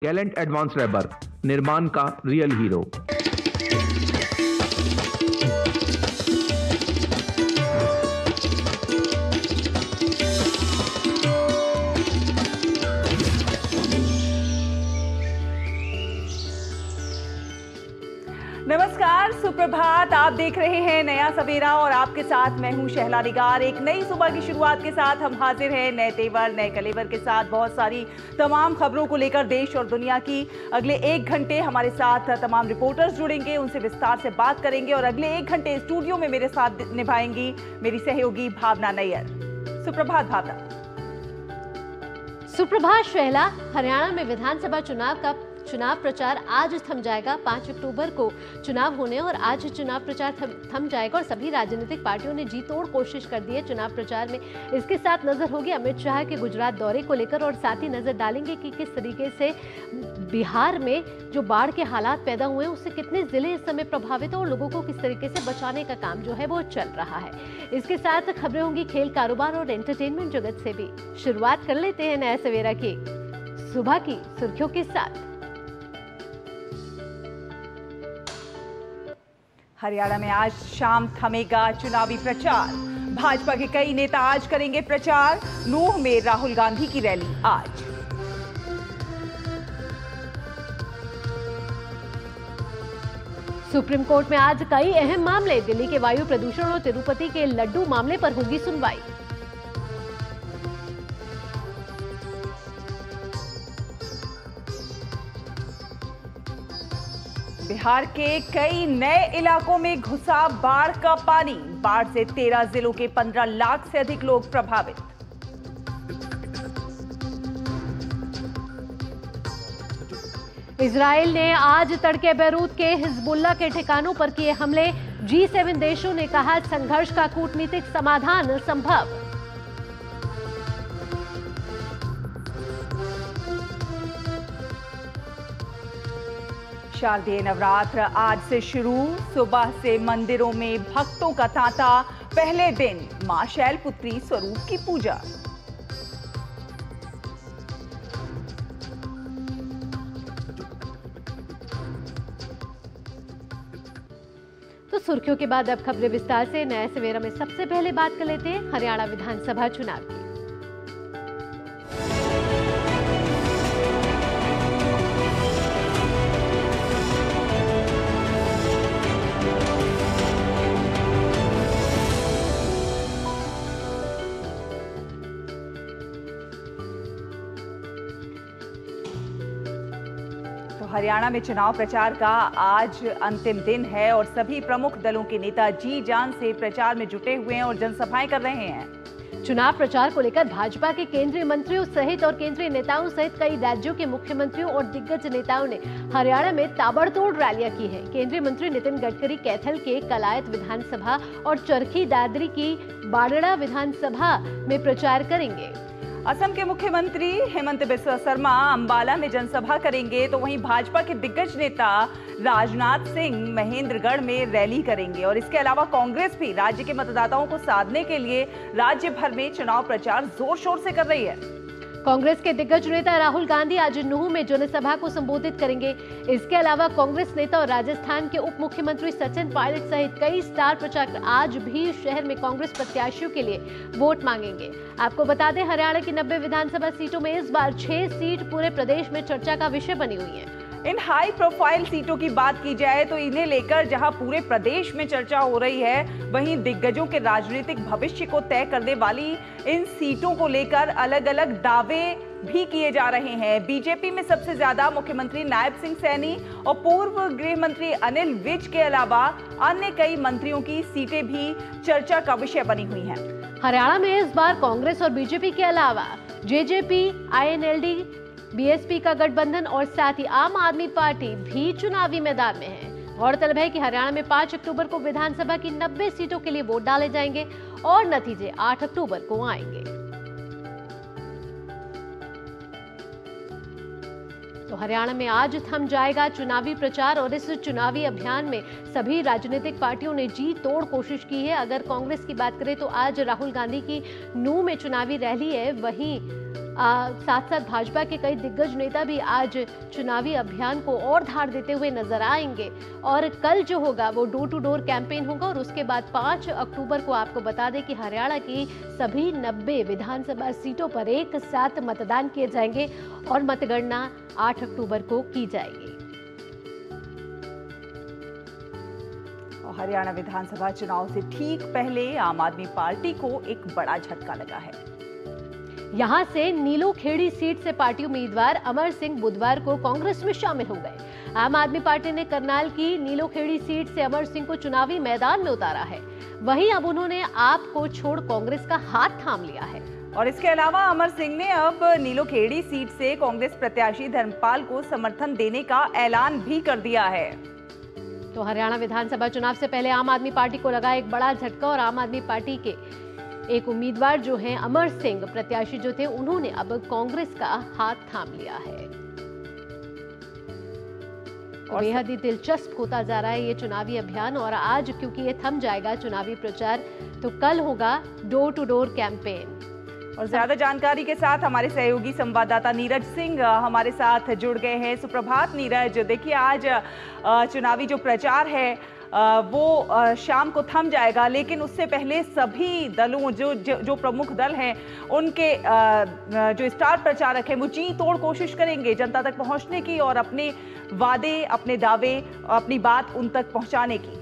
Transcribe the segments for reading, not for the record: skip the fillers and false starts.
Gallant advance weber, निर्माण का real hero. नमस्कार, सुप्रभात। आप देख रहे हैं नया सवेरा और आपके साथ मैं हूं शहला निगार। एक नई सुबह की शुरुआत के साथ हम हाजिर हैं नए तेवर नए कलेवर के साथ। बहुत सारी तमाम खबरों को लेकर देश और दुनिया की। अगले 1 घंटे हमारे साथ तमाम रिपोर्टर्स जुड़ेंगे, उनसे विस्तार से बात करेंगे और अगले 1 घंटे स्टूडियो में मेरे साथ निभाएंगी मेरी सहयोगी भावना नैयर। सुप्रभात भावना। सुप्रभात शहला। हरियाणा में विधानसभा चुनाव प्रचार आज थम जाएगा। 5 अक्टूबर को चुनाव होने और आज चुनाव प्रचार थम जाएगा और सभी राजनीतिक पार्टियों ने जी तोड़ कोशिश कर दी है चुनाव प्रचार में। इसके साथ नजर होगी अमित शाह के गुजरात दौरे को लेकर और साथ ही नजर डालेंगे कि किस तरीके से बिहार में जो बाढ़ के हालात पैदा हुए हैं उससे कितने जिले इस समय प्रभावित हैं और लोगों को किस तरीके से बचाने का काम जो है वो चल रहा है। इसके साथ खबरें होंगी खेल, कारोबार और एंटरटेनमेंट जगत से भी। शुरुआत कर लेते हैं नया सवेरा की सुबह की सुर्खियों के साथ। हरियाणा में आज शाम थमेगा चुनावी प्रचार। भाजपा के कई नेता आज करेंगे प्रचार। नूह में राहुल गांधी की रैली आज। सुप्रीम कोर्ट में आज कई अहम मामले। दिल्ली के वायु प्रदूषण और तिरुपति के लड्डू मामले पर होगी सुनवाई। बिहार के कई नए इलाकों में घुसा बाढ़ का पानी। बाढ़ से 13 जिलों के 15 लाख से अधिक लोग प्रभावित। इजराइल ने आज तड़के बैरूत के हिजबुल्लाह के ठिकानों पर किए हमले। G7 देशों ने कहा संघर्ष का कूटनीतिक समाधान संभव। शारदीय नवरात्र आज से शुरू। सुबह से मंदिरों में भक्तों का तांता। पहले दिन मां शैलपुत्री स्वरूप की पूजा। तो सुर्खियों के बाद अब खबरें विस्तार से। नया सवेरा में सबसे पहले बात कर लेते हैं हरियाणा विधानसभा चुनाव की। हरियाणा में चुनाव प्रचार का आज अंतिम दिन है और सभी प्रमुख दलों के नेता जी जान से प्रचार में जुटे हुए हैं और जनसभाएं कर रहे हैं। चुनाव प्रचार को लेकर भाजपा के केंद्रीय मंत्रियों सहित और केंद्रीय नेताओं सहित कई राज्यों के मुख्यमंत्रियों और दिग्गज नेताओं ने हरियाणा में ताबड़तोड़ रैलियां की है। केंद्रीय मंत्री नितिन गडकरी कैथल के कलायत विधानसभा और चरखी दादरी की बाड़ड़ा विधानसभा में प्रचार करेंगे। असम के मुख्यमंत्री हेमंत बिस्वा शर्मा अंबाला में जनसभा करेंगे, तो वहीं भाजपा के दिग्गज नेता राजनाथ सिंह महेंद्रगढ़ में रैली करेंगे। और इसके अलावा कांग्रेस भी राज्य के मतदाताओं को साधने के लिए राज्य भर में चुनाव प्रचार जोर शोर से कर रही है। कांग्रेस के दिग्गज नेता राहुल गांधी आज नूह में जनसभा को संबोधित करेंगे। इसके अलावा कांग्रेस नेता और राजस्थान के उप मुख्यमंत्री सचिन पायलट सहित कई स्टार प्रचारक आज भी शहर में कांग्रेस प्रत्याशियों के लिए वोट मांगेंगे। आपको बता दें हरियाणा की 90 विधानसभा सीटों में इस बार 6 सीट पूरे प्रदेश में चर्चा का विषय बनी हुई है। इन हाई प्रोफाइल सीटों की बात की जाए तो इन्हें लेकर जहां पूरे प्रदेश में चर्चा हो रही है, वहीं दिग्गजों के राजनीतिक भविष्य को तय करने वाली इन सीटों को लेकर अलग अलग दावे भी किए जा रहे हैं। बीजेपी में सबसे ज्यादा मुख्यमंत्री नायब सिंह सैनी और पूर्व गृह मंत्री अनिल विज के अलावा अन्य कई मंत्रियों की सीटें भी चर्चा का विषय बनी हुई हैं। हरियाणा में इस बार कांग्रेस और बीजेपी के अलावा जेजेपी, INLD, बीएसपी का गठबंधन और साथ ही आम आदमी पार्टी भी चुनावी मैदान में है। गौरतलब है कि हरियाणा में 5 अक्टूबर को विधानसभा की 90 सीटों के लिए वोट डाले जाएंगे और नतीजे 8 अक्टूबर को आएंगे। तो हरियाणा में आज थम जाएगा चुनावी प्रचार और इस चुनावी अभियान में सभी राजनीतिक पार्टियों ने जी तोड़ कोशिश की है। अगर कांग्रेस की बात करें तो आज राहुल गांधी की नूह में चुनावी रैली है, वहीं साथ साथ भाजपा के कई दिग्गज नेता भी आज चुनावी अभियान को और धार देते हुए नजर आएंगे। और कल जो होगा वो डोर टू डोर कैंपेन होगा और उसके बाद 5 अक्टूबर को आपको बता दें कि हरियाणा की सभी 90 विधानसभा सीटों पर एक साथ मतदान किए जाएंगे और मतगणना 8 अक्टूबर को की जाएगी। हरियाणा विधानसभा चुनाव से ठीक पहले आम आदमी पार्टी को एक बड़ा झटका लगा है। यहां से नीलोखेड़ी सीट से पार्टी उम्मीदवार अमर सिंह बुधवार को कांग्रेस में शामिल हो गए। आम आदमी पार्टी ने करनाल की नीलोखेड़ी सीट से अमर सिंह को चुनावी मैदान में उतारा है। वहीं अब उन्होंने आप को छोड़ कांग्रेस का हाथ थाम लिया है। और इसके अलावा अमर सिंह ने अब नीलोखेड़ी सीट से कांग्रेस प्रत्याशी धर्मपाल को समर्थन देने का ऐलान भी कर दिया है। तो हरियाणा विधानसभा चुनाव से पहले आम आदमी पार्टी को लगा एक बड़ा झटका और आम आदमी पार्टी के एक उम्मीदवार जो हैं अमर सिंह प्रत्याशी जो थे उन्होंने अब कांग्रेस का हाथ थाम लिया है। और बेहद ही दिलचस्प होता जा रहा है ये चुनावी अभियान। और आज क्योंकि ये थम जाएगा चुनावी प्रचार, तो कल होगा डोर टू डोर कैंपेन। और ज्यादा जानकारी के साथ हमारे सहयोगी संवाददाता नीरज सिंह हमारे साथ जुड़ गए हैं। सुप्रभात नीरज। देखिए, आज चुनावी जो प्रचार है वो शाम को थम जाएगा, लेकिन उससे पहले सभी दलों जो प्रमुख दल हैं उनके जो स्टार प्रचारक हैं वो जी तोड़ कोशिश करेंगे जनता तक पहुंचने की और अपने वादे, अपने दावे, अपनी बात उन तक पहुंचाने की।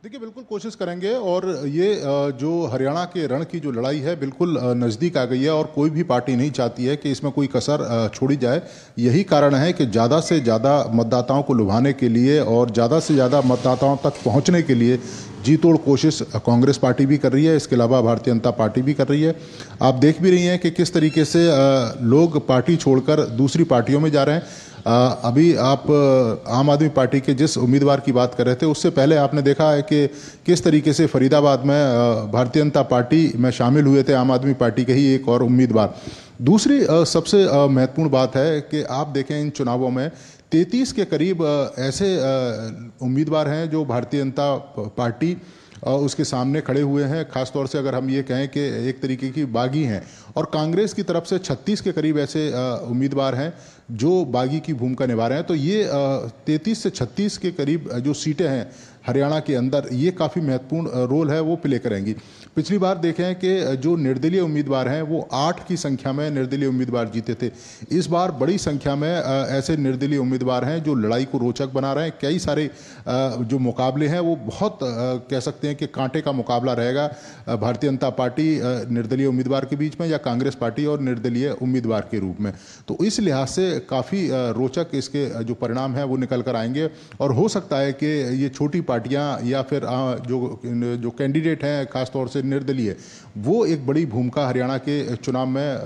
देखिए, बिल्कुल कोशिश करेंगे। और ये जो हरियाणा के रण की जो लड़ाई है बिल्कुल नज़दीक आ गई है और कोई भी पार्टी नहीं चाहती है कि इसमें कोई कसर छोड़ी जाए। यही कारण है कि ज़्यादा से ज़्यादा मतदाताओं को लुभाने के लिए और ज़्यादा से ज़्यादा मतदाताओं तक पहुंचने के लिए जी तोड़ कोशिश कांग्रेस पार्टी भी कर रही है। इसके अलावा भारतीय जनता पार्टी भी कर रही है। आप देख भी रही हैं कि किस तरीके से लोग पार्टी छोड़कर दूसरी पार्टियों में जा रहे हैं। अभी आप आम आदमी पार्टी के जिस उम्मीदवार की बात कर रहे थे उससे पहले आपने देखा है कि किस तरीके से फरीदाबाद में भारतीय जनता पार्टी में शामिल हुए थे आम आदमी पार्टी के ही एक और उम्मीदवार। दूसरी सबसे महत्वपूर्ण बात है कि आप देखें इन चुनावों में 33 के करीब ऐसे उम्मीदवार हैं जो भारतीय जनता पार्टी उसके सामने खड़े हुए हैं। खासतौर से अगर हम ये कहें कि एक तरीके की बागी हैं। और कांग्रेस की तरफ से 36 के करीब ऐसे उम्मीदवार हैं जो बागी की भूमिका निभा रहे हैं। तो ये 33 से 36 के करीब जो सीटें हैं हरियाणा के अंदर, ये काफ़ी महत्वपूर्ण रोल है वो प्ले करेंगी। पिछली बार देखें कि जो निर्दलीय उम्मीदवार हैं वो 8 की संख्या में निर्दलीय उम्मीदवार जीते थे। इस बार बड़ी संख्या में ऐसे निर्दलीय उम्मीदवार हैं जो लड़ाई को रोचक बना रहे हैं। कई सारे जो मुकाबले हैं वो बहुत कह सकते हैं कि कांटे का मुकाबला रहेगा भारतीय जनता पार्टी निर्दलीय उम्मीदवार के बीच में या कांग्रेस पार्टी और निर्दलीय उम्मीदवार के रूप में। तो इस लिहाज से काफ़ी रोचक इसके जो परिणाम हैं वो निकल कर आएंगे। और हो सकता है कि ये छोटी पार्टियां या फिर जो कैंडिडेट हैं खासतौर से निर्दलीय, वो एक बड़ी भूमिका हरियाणा के चुनाव में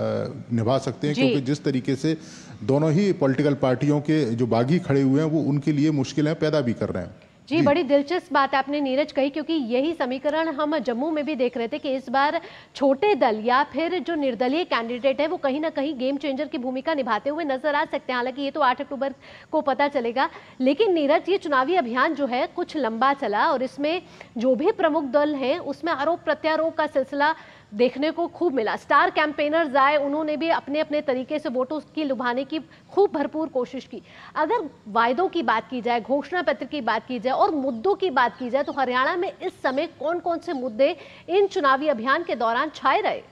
निभा सकते हैं। क्योंकि जिस तरीके से दोनों ही पॉलिटिकल पार्टियों के जो बागी खड़े हुए हैं वो उनके लिए मुश्किलें पैदा भी कर रहे हैं। जी, बड़ी दिलचस्प बात आपने नीरज कही, क्योंकि यही समीकरण हम जम्मू में भी देख रहे थे कि इस बार छोटे दल या फिर जो निर्दलीय कैंडिडेट है वो कहीं ना कहीं गेम चेंजर की भूमिका निभाते हुए नजर आ सकते हैं। हालांकि ये तो 8 अक्टूबर को पता चलेगा। लेकिन नीरज, ये चुनावी अभियान जो है कुछ लंबा चला और इसमें जो भी प्रमुख दल हैं उसमें आरोप प्रत्यारोप का सिलसिला देखने को खूब मिला। स्टार कैंपेनर्स आए, उन्होंने भी अपने अपने तरीके से वोटों की लुभाने की खूब भरपूर कोशिश की। अगर वायदों की बात की जाए, घोषणा पत्र की बात की जाए और मुद्दों की बात की जाए, तो हरियाणा में इस समय कौन कौन से मुद्दे इन चुनावी अभियान के दौरान छाए रहे?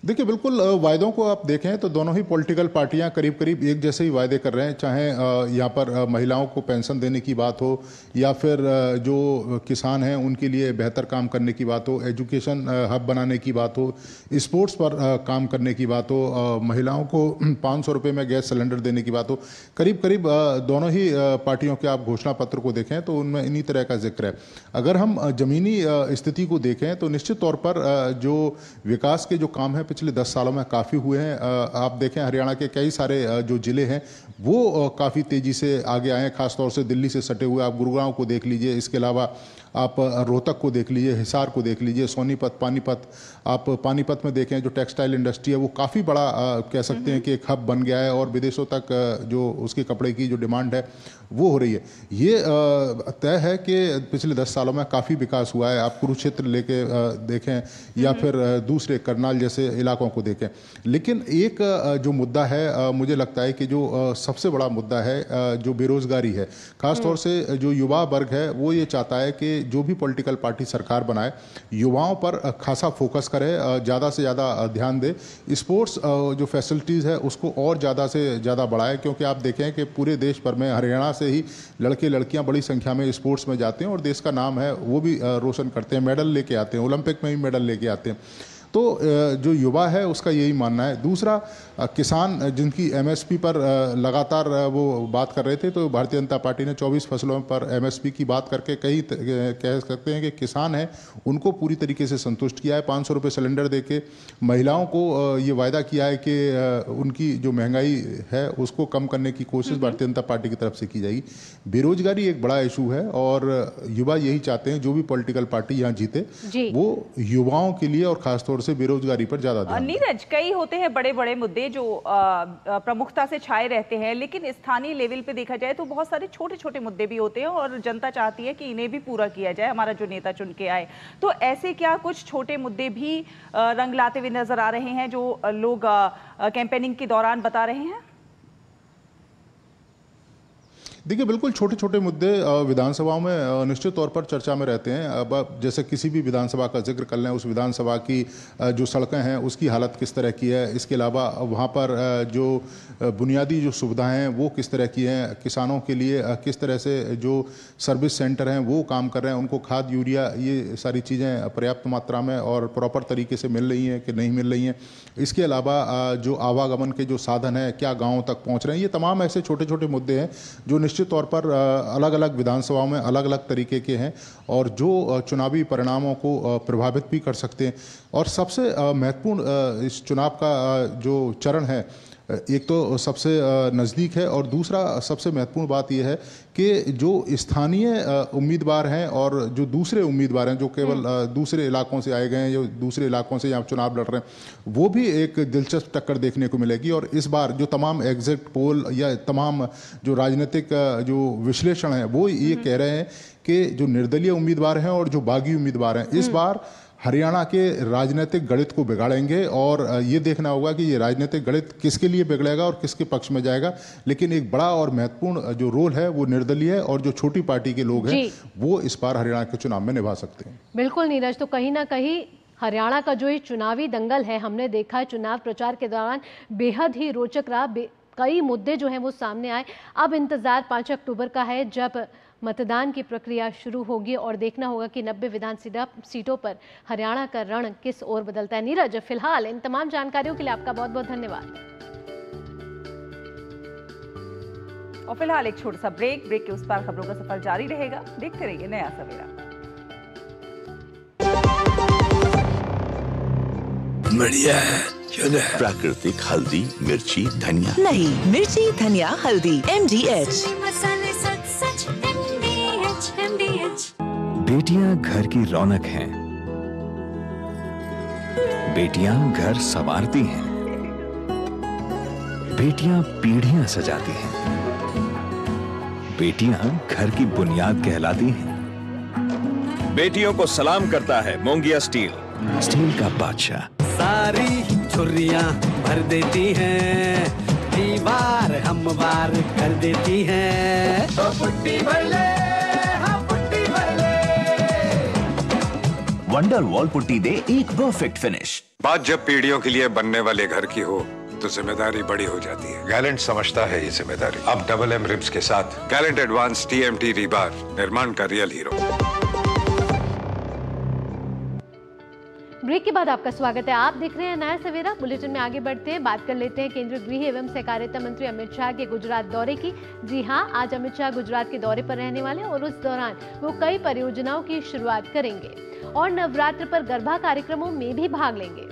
देखिए, बिल्कुल वायदों को आप देखें तो दोनों ही पॉलिटिकल पार्टियां करीब करीब एक जैसे ही वायदे कर रहे हैं। चाहे यहाँ पर महिलाओं को पेंशन देने की बात हो या फिर जो किसान हैं उनके लिए बेहतर काम करने की बात हो, एजुकेशन हब बनाने की बात हो, स्पोर्ट्स पर काम करने की बात हो, महिलाओं को 500 रुपये में गैस सिलेंडर देने की बात हो। करीब करीब दोनों ही पार्टियों के आप घोषणा पत्र को देखें तो उनमें इन्हीं तरह का जिक्र है। अगर हम ज़मीनी स्थिति को देखें तो निश्चित तौर पर जो विकास के जो काम हैं पिछले 10 सालों में काफ़ी हुए हैं। आप देखें हरियाणा के कई सारे जो ज़िले हैं वो काफ़ी तेज़ी से आगे आए हैं। खासतौर से दिल्ली से सटे हुए आप गुरुग्राम को देख लीजिए। इसके अलावा आप रोहतक को देख लीजिए, हिसार को देख लीजिए, सोनीपत, पानीपत। आप पानीपत में देखें जो टेक्सटाइल इंडस्ट्री है वो काफ़ी बड़ा कह सकते हैं कि एक हब बन गया है और विदेशों तक जो उसके कपड़े की जो डिमांड है वो हो रही है। ये तय है कि पिछले 10 सालों में काफ़ी विकास हुआ है। आप कुरुक्षेत्र लेके देखें या फिर दूसरे करनाल जैसे इलाकों को देखें। लेकिन एक जो मुद्दा है, मुझे लगता है कि जो सबसे बड़ा मुद्दा है जो बेरोजगारी है, खासतौर से जो युवा वर्ग है वो ये चाहता है कि जो भी पॉलिटिकल पार्टी सरकार बनाए युवाओं पर खासा फोकस करे, ज़्यादा से ज़्यादा ध्यान दे, स्पोर्ट्स जो फैसिलिटीज़ है उसको और ज़्यादा से ज़्यादा बढ़ाए। क्योंकि आप देखें कि पूरे देश भर में हरियाणा से ही लड़के लड़कियां बड़ी संख्या में स्पोर्ट्स में जाते हैं और देश का नाम है वो भी रोशन करते हैं, मेडल लेके आते हैं, ओलंपिक में भी मेडल लेके आते हैं। तो जो युवा है उसका यही मानना है। दूसरा, किसान जिनकी एमएसपी पर लगातार वो बात कर रहे थे, तो भारतीय जनता पार्टी ने 24 फसलों पर एमएसपी की बात करके कह सकते हैं कि किसान है उनको पूरी तरीके से संतुष्ट किया है। 500 रुपये सिलेंडर देके महिलाओं को ये वायदा किया है कि उनकी जो महंगाई है उसको कम करने की कोशिश भारतीय जनता पार्टी की तरफ से की जाएगी। बेरोजगारी एक बड़ा इशू है और युवा यही चाहते हैं जो भी पॉलिटिकल पार्टी यहाँ जीते वो युवाओं के लिए और खासतौर से बेरोजगारी पर ज्यादा ध्यान। नीरज, कई होते हैं बड़े बड़े मुद्दे जो प्रमुखता से छाए रहते हैं, लेकिन स्थानीय लेवल पे देखा जाए तो बहुत सारे छोटे छोटे मुद्दे भी होते हैं और जनता चाहती है कि इन्हें भी पूरा किया जाए, हमारा जो नेता चुन के आए। तो ऐसे क्या कुछ छोटे मुद्दे भी रंग लाते हुए नजर आ रहे हैं जो लोग कैंपेनिंग के दौरान बता रहे हैं? देखिए, बिल्कुल छोटे छोटे मुद्दे विधानसभाओं में निश्चित तौर पर चर्चा में रहते हैं। अब जैसे किसी भी विधानसभा का जिक्र कर लें, उस विधानसभा की जो सड़कें हैं उसकी हालत किस तरह की है, इसके अलावा वहाँ पर जो बुनियादी जो सुविधाएं हैं वो किस तरह की हैं, किसानों के लिए किस तरह से जो सर्विस सेंटर हैं वो काम कर रहे हैं, उनको खाद यूरिया ये सारी चीज़ें पर्याप्त मात्रा में और प्रॉपर तरीके से मिल रही हैं कि नहीं मिल रही हैं। इसके अलावा जो आवागमन के जो साधन हैं क्या गाँवों तक पहुँच रहे हैं, ये तमाम ऐसे छोटे छोटे मुद्दे हैं जो निश्चित तौर पर अलग अलग विधानसभाओं में अलग अलग तरीके के हैं और जो चुनावी परिणामों को प्रभावित भी कर सकते हैं। और सबसे महत्वपूर्ण इस चुनाव का जो चरण है, एक तो सबसे नज़दीक है और दूसरा सबसे महत्वपूर्ण बात यह है कि जो स्थानीय उम्मीदवार हैं और जो दूसरे उम्मीदवार हैं जो केवल दूसरे इलाकों से आए गए हैं या दूसरे इलाकों से यहाँ चुनाव लड़ रहे हैं, वो भी एक दिलचस्प टक्कर देखने को मिलेगी। और इस बार जो तमाम एग्जिट पोल या तमाम जो राजनीतिक जो विश्लेषण है वो ये कह रहे हैं कि जो निर्दलीय उम्मीदवार हैं और जो बागी उम्मीदवार हैं इस बार हरियाणा के राजनीतिक गणित को बिगाड़ेंगे। और ये देखना होगा कि ये राजनीतिक गणित किसके लिए बिगड़ेगा और किसके पक्ष में जाएगा। लेकिन एक बड़ा और महत्वपूर्ण जो रोल है वो निर्दलीय और जो छोटी पार्टी के लोग हैं वो इस बार हरियाणा के चुनाव में निभा सकते हैं। बिल्कुल नीरज, तो कहीं ना कहीं हरियाणा का जो ये चुनावी दंगल है हमने देखा है चुनाव प्रचार के दौरान बेहद ही रोचक रहा। कई मुद्दे जो हैं वो सामने आए। अब इंतजार 5 अक्टूबर का है जब मतदान की प्रक्रिया शुरू होगी और देखना होगा कि 90 विधानसभा सीटों पर हरियाणा का रण किस ओर बदलता है। नीरज, फिलहाल इन तमाम जानकारियों के लिए आपका बहुत बहुत धन्यवाद। और फिलहाल एक छोटा सा ब्रेक के उस पार खबरों का सफर जारी रहेगा। देखते रहिए नया सवेरा। बढ़िया है, प्राकृतिक हल्दी, मिर्ची, धनिया। नहीं, मिर्ची, धनिया, हल्दी, MDH। बेटियां घर की रौनक हैं। बेटियां घर संवारती हैं। बेटियां पीढ़ियां सजाती हैं। बेटियां घर की बुनियाद कहलाती हैं। बेटियों को सलाम करता है मोंगिया स्टील, स्टील का बादशाह। सारी छुर्रियां भर देती हैं, दीवार हमवार कर देती हैं। तो पुट्टी भर ले, हाँ पुट्टी भर ले। वंडर वॉल पुट्टी दे एक परफेक्ट फिनिश। बात जब पीढ़ियों के लिए बनने वाले घर की हो तो जिम्मेदारी बड़ी हो जाती है। गैलेंट समझता है ये जिम्मेदारी। अब डबल M रिब्स के साथ गैलेंट एडवांस TMT रीबार, निर्माण का रियल हीरो। ब्रेक के बाद आपका स्वागत है। आप देख रहे हैं नया सवेरा। बुलेटिन में आगे बढ़ते हैं, बात कर लेते हैं केंद्रीय गृह एवं सहकारिता मंत्री अमित शाह के गुजरात दौरे की। जी हां, आज अमित शाह गुजरात के दौरे पर रहने वाले और उस दौरान वो कई परियोजनाओं की शुरुआत करेंगे और नवरात्र पर गरबा कार्यक्रमों में भी भाग लेंगे।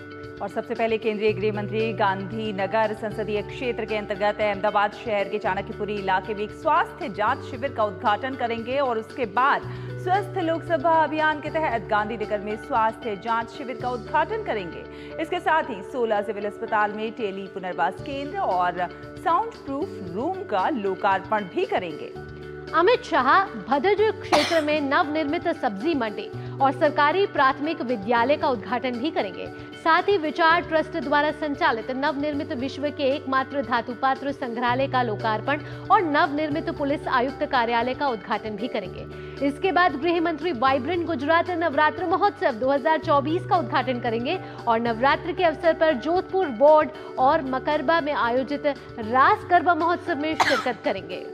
और सबसे पहले केंद्रीय गृह मंत्री गांधीनगर संसदीय क्षेत्र के अंतर्गत अहमदाबाद शहर के चाणक्यपुरी इलाके में एक स्वास्थ्य जांच शिविर का उद्घाटन करेंगे और उसके बाद स्वस्थ लोकसभा अभियान के तहत गांधीनगर में स्वास्थ्य जांच शिविर का उद्घाटन करेंगे। इसके साथ ही 16 सिविल अस्पताल में टेली पुनर्वास केंद्र और साउंड प्रूफ रूम का लोकार्पण भी करेंगे। अमित शाह भद्रज क्षेत्र में नवनिर्मित सब्जी मंडी और सरकारी प्राथमिक विद्यालय का उद्घाटन भी करेंगे। साथ ही विचार ट्रस्ट द्वारा संचालित नवनिर्मित विश्व के एकमात्र धातु पात्र संग्रहालय का लोकार्पण और नवनिर्मित पुलिस आयुक्त कार्यालय का उद्घाटन भी करेंगे। इसके बाद गृह मंत्री वाइब्रेंट गुजरात नवरात्र महोत्सव 2024 का उद्घाटन करेंगे और नवरात्र के अवसर पर जोधपुर बोर्ड और मकरबा में आयोजित रास गरबा महोत्सव में शिरकत करेंगे।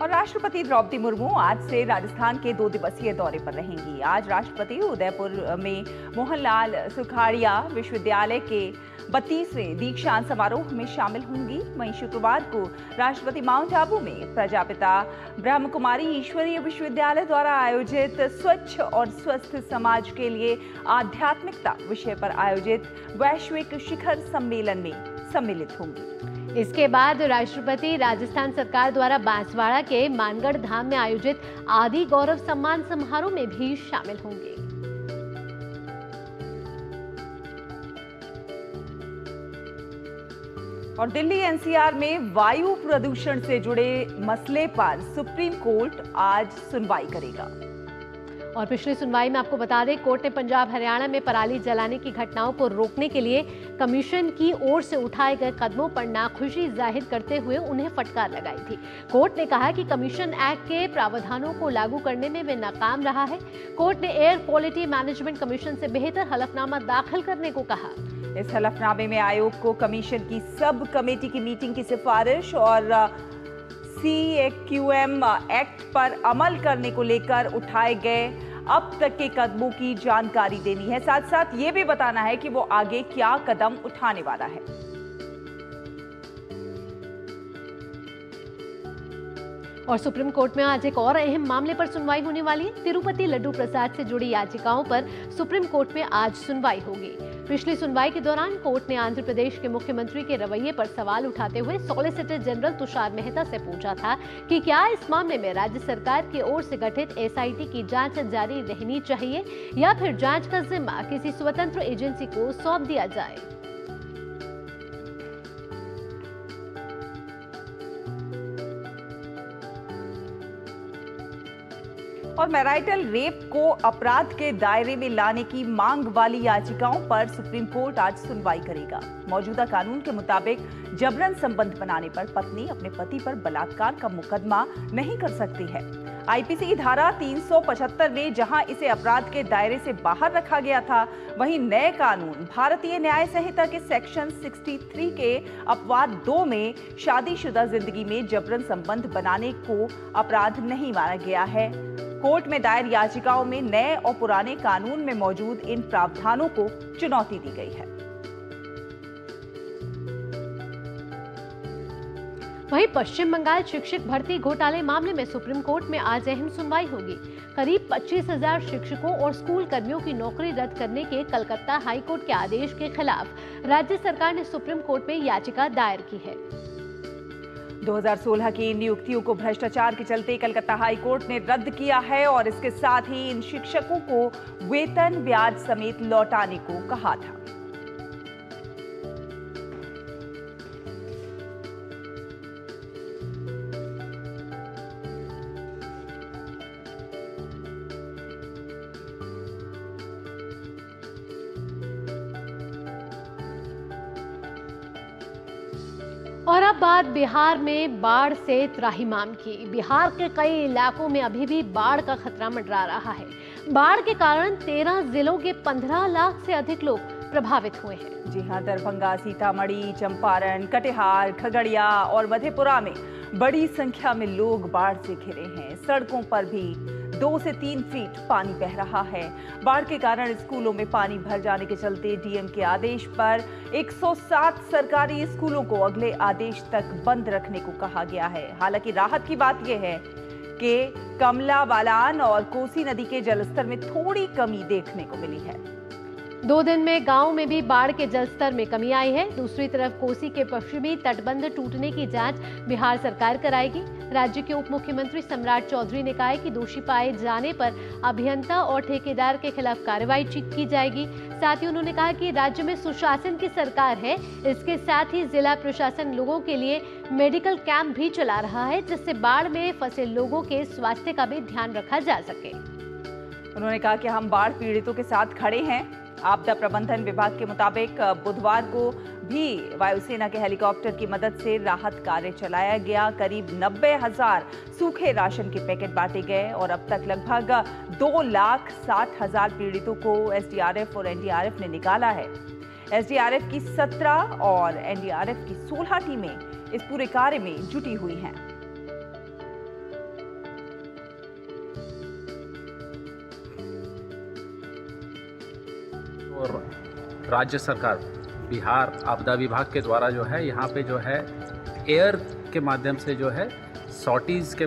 और राष्ट्रपति द्रौपदी मुर्मू आज से राजस्थान के 2 दिवसीय दौरे पर रहेंगी। आज राष्ट्रपति उदयपुर में मोहनलाल सुखाड़िया विश्वविद्यालय के 32वें दीक्षांत समारोह में शामिल होंगी। वहीं शुक्रवार को राष्ट्रपति माउंट आबू में प्रजापिता ब्रह्मकुमारी ईश्वरीय विश्वविद्यालय द्वारा आयोजित स्वच्छ और स्वस्थ समाज के लिए आध्यात्मिकता विषय पर आयोजित वैश्विक शिखर सम्मेलन में सम्मिलित होंगी। इसके बाद राष्ट्रपति राजस्थान सरकार द्वारा बांसवाड़ा के मानगढ़ धाम में आयोजित आदि गौरव सम्मान समारोह में भी शामिल होंगे। और दिल्ली एनसीआर में वायु प्रदूषण से जुड़े मसले पर सुप्रीम कोर्ट आज सुनवाई करेगा। और पिछली सुनवाई में आपको बता दें, कोर्ट ने पंजाब हरियाणा में पराली जलाने की घटनाओं को रोकने के लिए कमीशन की ओर से उठाए गए कदमों पर नाखुशी जाहिर करते हुए उन्हें फटकार लगाई थी। कोर्ट ने कहा कि कमीशन एक्ट के प्रावधानों को लागू करने में वे नाकाम रहा है। कोर्ट ने एयर क्वालिटी मैनेजमेंट कमीशन से बेहतर हलफनामा दाखिल करने को कहा। इस हलफनामे में आयोग को कमीशन की सब कमेटी की मीटिंग की सिफारिश और CAQM एक्ट पर अमल करने को लेकर उठाए गए अब तक के कदमों की जानकारी देनी है। साथ साथ ये भी बताना है कि वो आगे क्या कदम उठाने वाला है। और सुप्रीम कोर्ट में आज एक और अहम मामले पर सुनवाई होने वाली है। तिरुपति लड्डू प्रसाद से जुड़ी याचिकाओं पर सुप्रीम कोर्ट में आज सुनवाई होगी। पिछली सुनवाई के दौरान कोर्ट ने आंध्र प्रदेश के मुख्यमंत्री के रवैये पर सवाल उठाते हुए सॉलिसिटर जनरल तुषार मेहता से पूछा था कि क्या इस मामले में राज्य सरकार की ओर से गठित SIT की जांच जारी रहनी चाहिए या फिर जांच का जिम्मा किसी स्वतंत्र एजेंसी को सौंप दिया जाए। और मैराइटल रेप को अपराध के दायरे में लाने की मांग वाली याचिकाओं पर सुप्रीम कोर्ट आज सुनवाई करेगा। मौजूदा कानून के मुताबिक जबरन संबंध बनाने पर पत्नी अपने पति पर बलात्कार का मुकदमा नहीं कर सकती है। IPC धारा 375 में जहां इसे अपराध के दायरे से बाहर रखा गया था, वहीं नए कानून भारतीय न्याय संहिता के सेक्शन 63 के अपवाद 2 में शादीशुदा जिंदगी में जबरन संबंध बनाने को अपराध नहीं माना गया है। कोर्ट में दायर याचिकाओं में नए और पुराने कानून में मौजूद इन प्रावधानों को चुनौती दी गई है। वहीं पश्चिम बंगाल शिक्षक भर्ती घोटाले मामले में सुप्रीम कोर्ट में आज अहम सुनवाई होगी। करीब 25,000 शिक्षकों और स्कूल कर्मियों की नौकरी रद्द करने के कलकत्ता हाईकोर्ट के आदेश के खिलाफ राज्य सरकार ने सुप्रीम कोर्ट में याचिका दायर की है। 2016 की नियुक्तियों को भ्रष्टाचार के चलते कलकत्ता हाईकोर्ट ने रद्द किया है और इसके साथ ही इन शिक्षकों को वेतन ब्याज समेत लौटाने को कहा था। और अब बात बिहार में बाढ़ से त्राहिमाम की। बिहार के कई इलाकों में अभी भी बाढ़ का खतरा मंडरा रहा है। बाढ़ के कारण 13 जिलों के 15 लाख से अधिक लोग प्रभावित हुए हैं। जी हां, दरभंगा, सीतामढ़ी, चंपारण, कटिहार, खगड़िया और मधेपुरा में बड़ी संख्या में लोग बाढ़ से घिरे हैं। सड़कों पर भी 2 से 3 फीट पानी बह रहा है। बाढ़ के कारण स्कूलों में पानी भर जाने के चलते डीएम के आदेश पर 107 सरकारी स्कूलों को अगले आदेश तक बंद रखने को कहा गया है। हालांकि राहत की बात यह है के कमला बालान और कोसी नदी के जलस्तर में थोड़ी कमी देखने को मिली है। 2 दिन में गांव में भी बाढ़ के जलस्तर में कमी आई है। दूसरी तरफ कोसी के पश्चिमी तटबंध टूटने की जांच बिहार सरकार कराएगी। राज्य के उप मुख्यमंत्री सम्राट चौधरी ने कहा है कि दोषी पाए जाने पर अभियंता और ठेकेदार के खिलाफ कार्रवाई की जाएगी। साथ ही उन्होंने कहा कि राज्य में सुशासन की सरकार है। इसके साथ ही जिला प्रशासन लोगों के लिए मेडिकल कैंप भी चला रहा है, जिससे बाढ़ में फंसे लोगों के स्वास्थ्य का भी ध्यान रखा जा सके। उन्होंने कहा कि हम बाढ़ पीड़ितों के साथ खड़े हैं। आपदा प्रबंधन विभाग के मुताबिक बुधवार को भी वायुसेना के हेलीकॉप्टर की मदद से राहत कार्य चलाया गया। करीब 90,000 सूखे राशन के पैकेट बांटे गए और अब तक लगभग 2,60,000 पीड़ितों को एसडीआरएफ और एनडीआरएफ ने निकाला है। एसडीआरएफ की 17 और एनडीआरएफ की 16 टीमें इस पूरे कार्य में जुटी हुई हैं। और राज्य सरकार बिहार आपदा विभाग के द्वारा जो है यहाँ पे जो है एयर के माध्यम से जो है सॉर्टीज़ के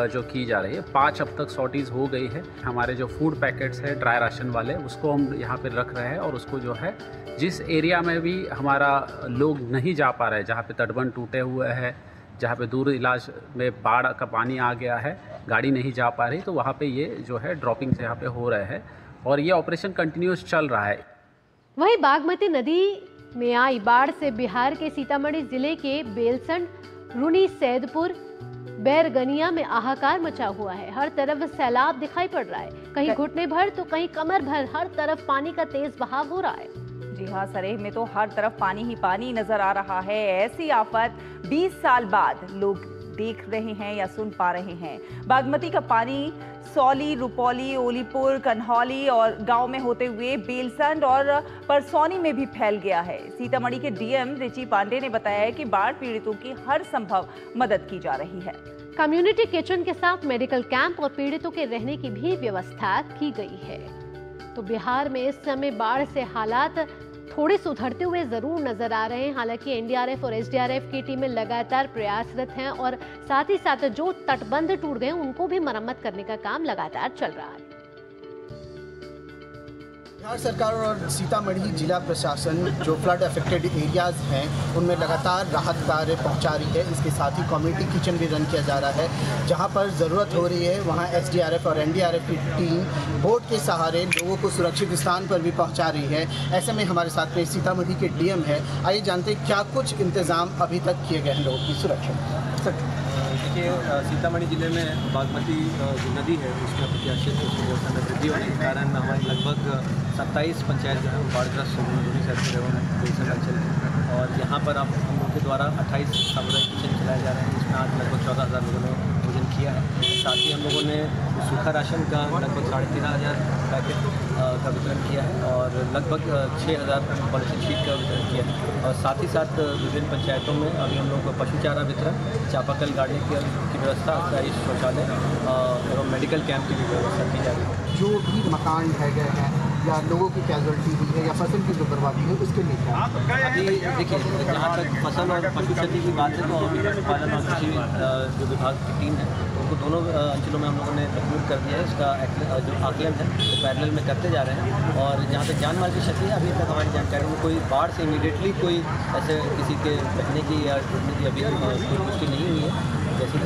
जो की जा रही है। 5 अब तक सॉर्टीज़ हो गई है। हमारे जो फूड पैकेट्स है ड्राई राशन वाले, उसको हम यहाँ पे रख रहे हैं और उसको जो है जिस एरिया में भी हमारा लोग नहीं जा पा रहे, जहाँ पे तटबंध टूटे हुए हैं, जहाँ पे दूर इलाज में बाढ़ का पानी आ गया है, गाड़ी नहीं जा पा रही, तो वहाँ पे ये जो है ड्रॉपिंग से यहाँ पे हो रहे हैं और ये ऑपरेशन कंटिन्यूस चल रहा है। वहीं बागमती नदी में आई बाढ़ से बिहार के सीतामढ़ी जिले के बेलसंड, रूनी सैदपुर, बैरगनिया में हाहाकार मचा हुआ है। हर तरफ सैलाब दिखाई पड़ रहा है, कहीं घुटने भर तो कहीं कमर भर, हर तरफ पानी का तेज बहाव हो रहा है। जी हाँ, सरेह में तो हर तरफ पानी ही पानी नजर आ रहा है। ऐसी आफत 20 साल बाद लोग देख रहे हैं या सुन पा रहे हैं। बागमती का पानी सौली, रुपौली, ओलीपुर, कन्हौली और गांव में होते हुए बेलसंड और परसौनी में भी फैल गया है। सीतामढ़ी के डीएम रिची पांडे ने बताया है कि बाढ़ पीड़ितों की हर संभव मदद की जा रही है। कम्युनिटी किचन के साथ मेडिकल कैंप और पीड़ितों के रहने की भी व्यवस्था की गई है। तो बिहार में इस समय बाढ़ से हालात थोड़े सुधरते हुए जरूर नजर आ रहे हैं। हालांकि एनडीआरएफ और एसडीआरएफ की टीमें लगातार प्रयासरत हैं और साथ ही साथ जो तटबंध टूट गए उनको भी मरम्मत करने का काम लगातार चल रहा है। बिहार सरकार और सीतामढ़ी जिला प्रशासन जो फ्लड अफेक्टेड एरियाज हैं उनमें लगातार राहत कार्य पहुंचा रही है। इसके साथ ही कम्युनिटी किचन भी रन किया जा रहा है। जहां पर ज़रूरत हो रही है वहां एसडीआरएफ और एनडीआरएफ की टीम बोट के सहारे लोगों को सुरक्षित स्थान पर भी पहुंचा रही है। ऐसे में हमारे साथ में सीतामढ़ी के डीएम है। आइए जानते हैं क्या कुछ इंतजाम अभी तक किए गए हैं लोगों की सुरक्षा। देखिए, सीतामढ़ी जिले में बागमती जो नदी है उसमें अप्रत्याशित में वृद्धि होने के कारण हमारे लगभग 27 पंचायत जो है बाढ़ग्रस्त एवं बेलसंड अंचल और यहाँ पर अब हम लोग के द्वारा 28 सामुदायिक किचन चलाए जा रहे हैं, जिसमें आज लगभग 14,000 लोगों ने भोजन किया है। साथ ही हम लोगों ने सूखा राशन का लगभग 13,500 पैकेट का वितरण किया है और लगभग 6,000 पॉलिथीन शीट का वितरण किया है। और साथ ही साथ विभिन्न पंचायतों में अभी हम लोग को पशु चारा वितरण, चापाकल गाड़ी की व्यवस्था, अस्थायी शौचालय एवं मेडिकल कैंप की भी व्यवस्था की जा रही है। जो भी मकान ढह गए हैं या लोगों की कैजुअलिटी हुई है या फसल की जो बर्बादी है उसके लिए क्या? अभी देखिए, जहाँ तक फसल और पशु क्षति की बात है तो अभी पशुपालन और कृषि जो विभाग की टीम है उनको दोनों अंचलों में हम लोगों ने रिक्रूट कर दिया है। इसका जो आकलन है वो पैरेलल में करते जा रहे हैं। और जहाँ तक जान माल की क्षति है, अभी तक हमारी जानकारी में कोई बाढ़ से इमीडिएटली कोई ऐसे किसी के बचने की या डूबने की अभी कोई पुष्टि नहीं हुई है। जैसी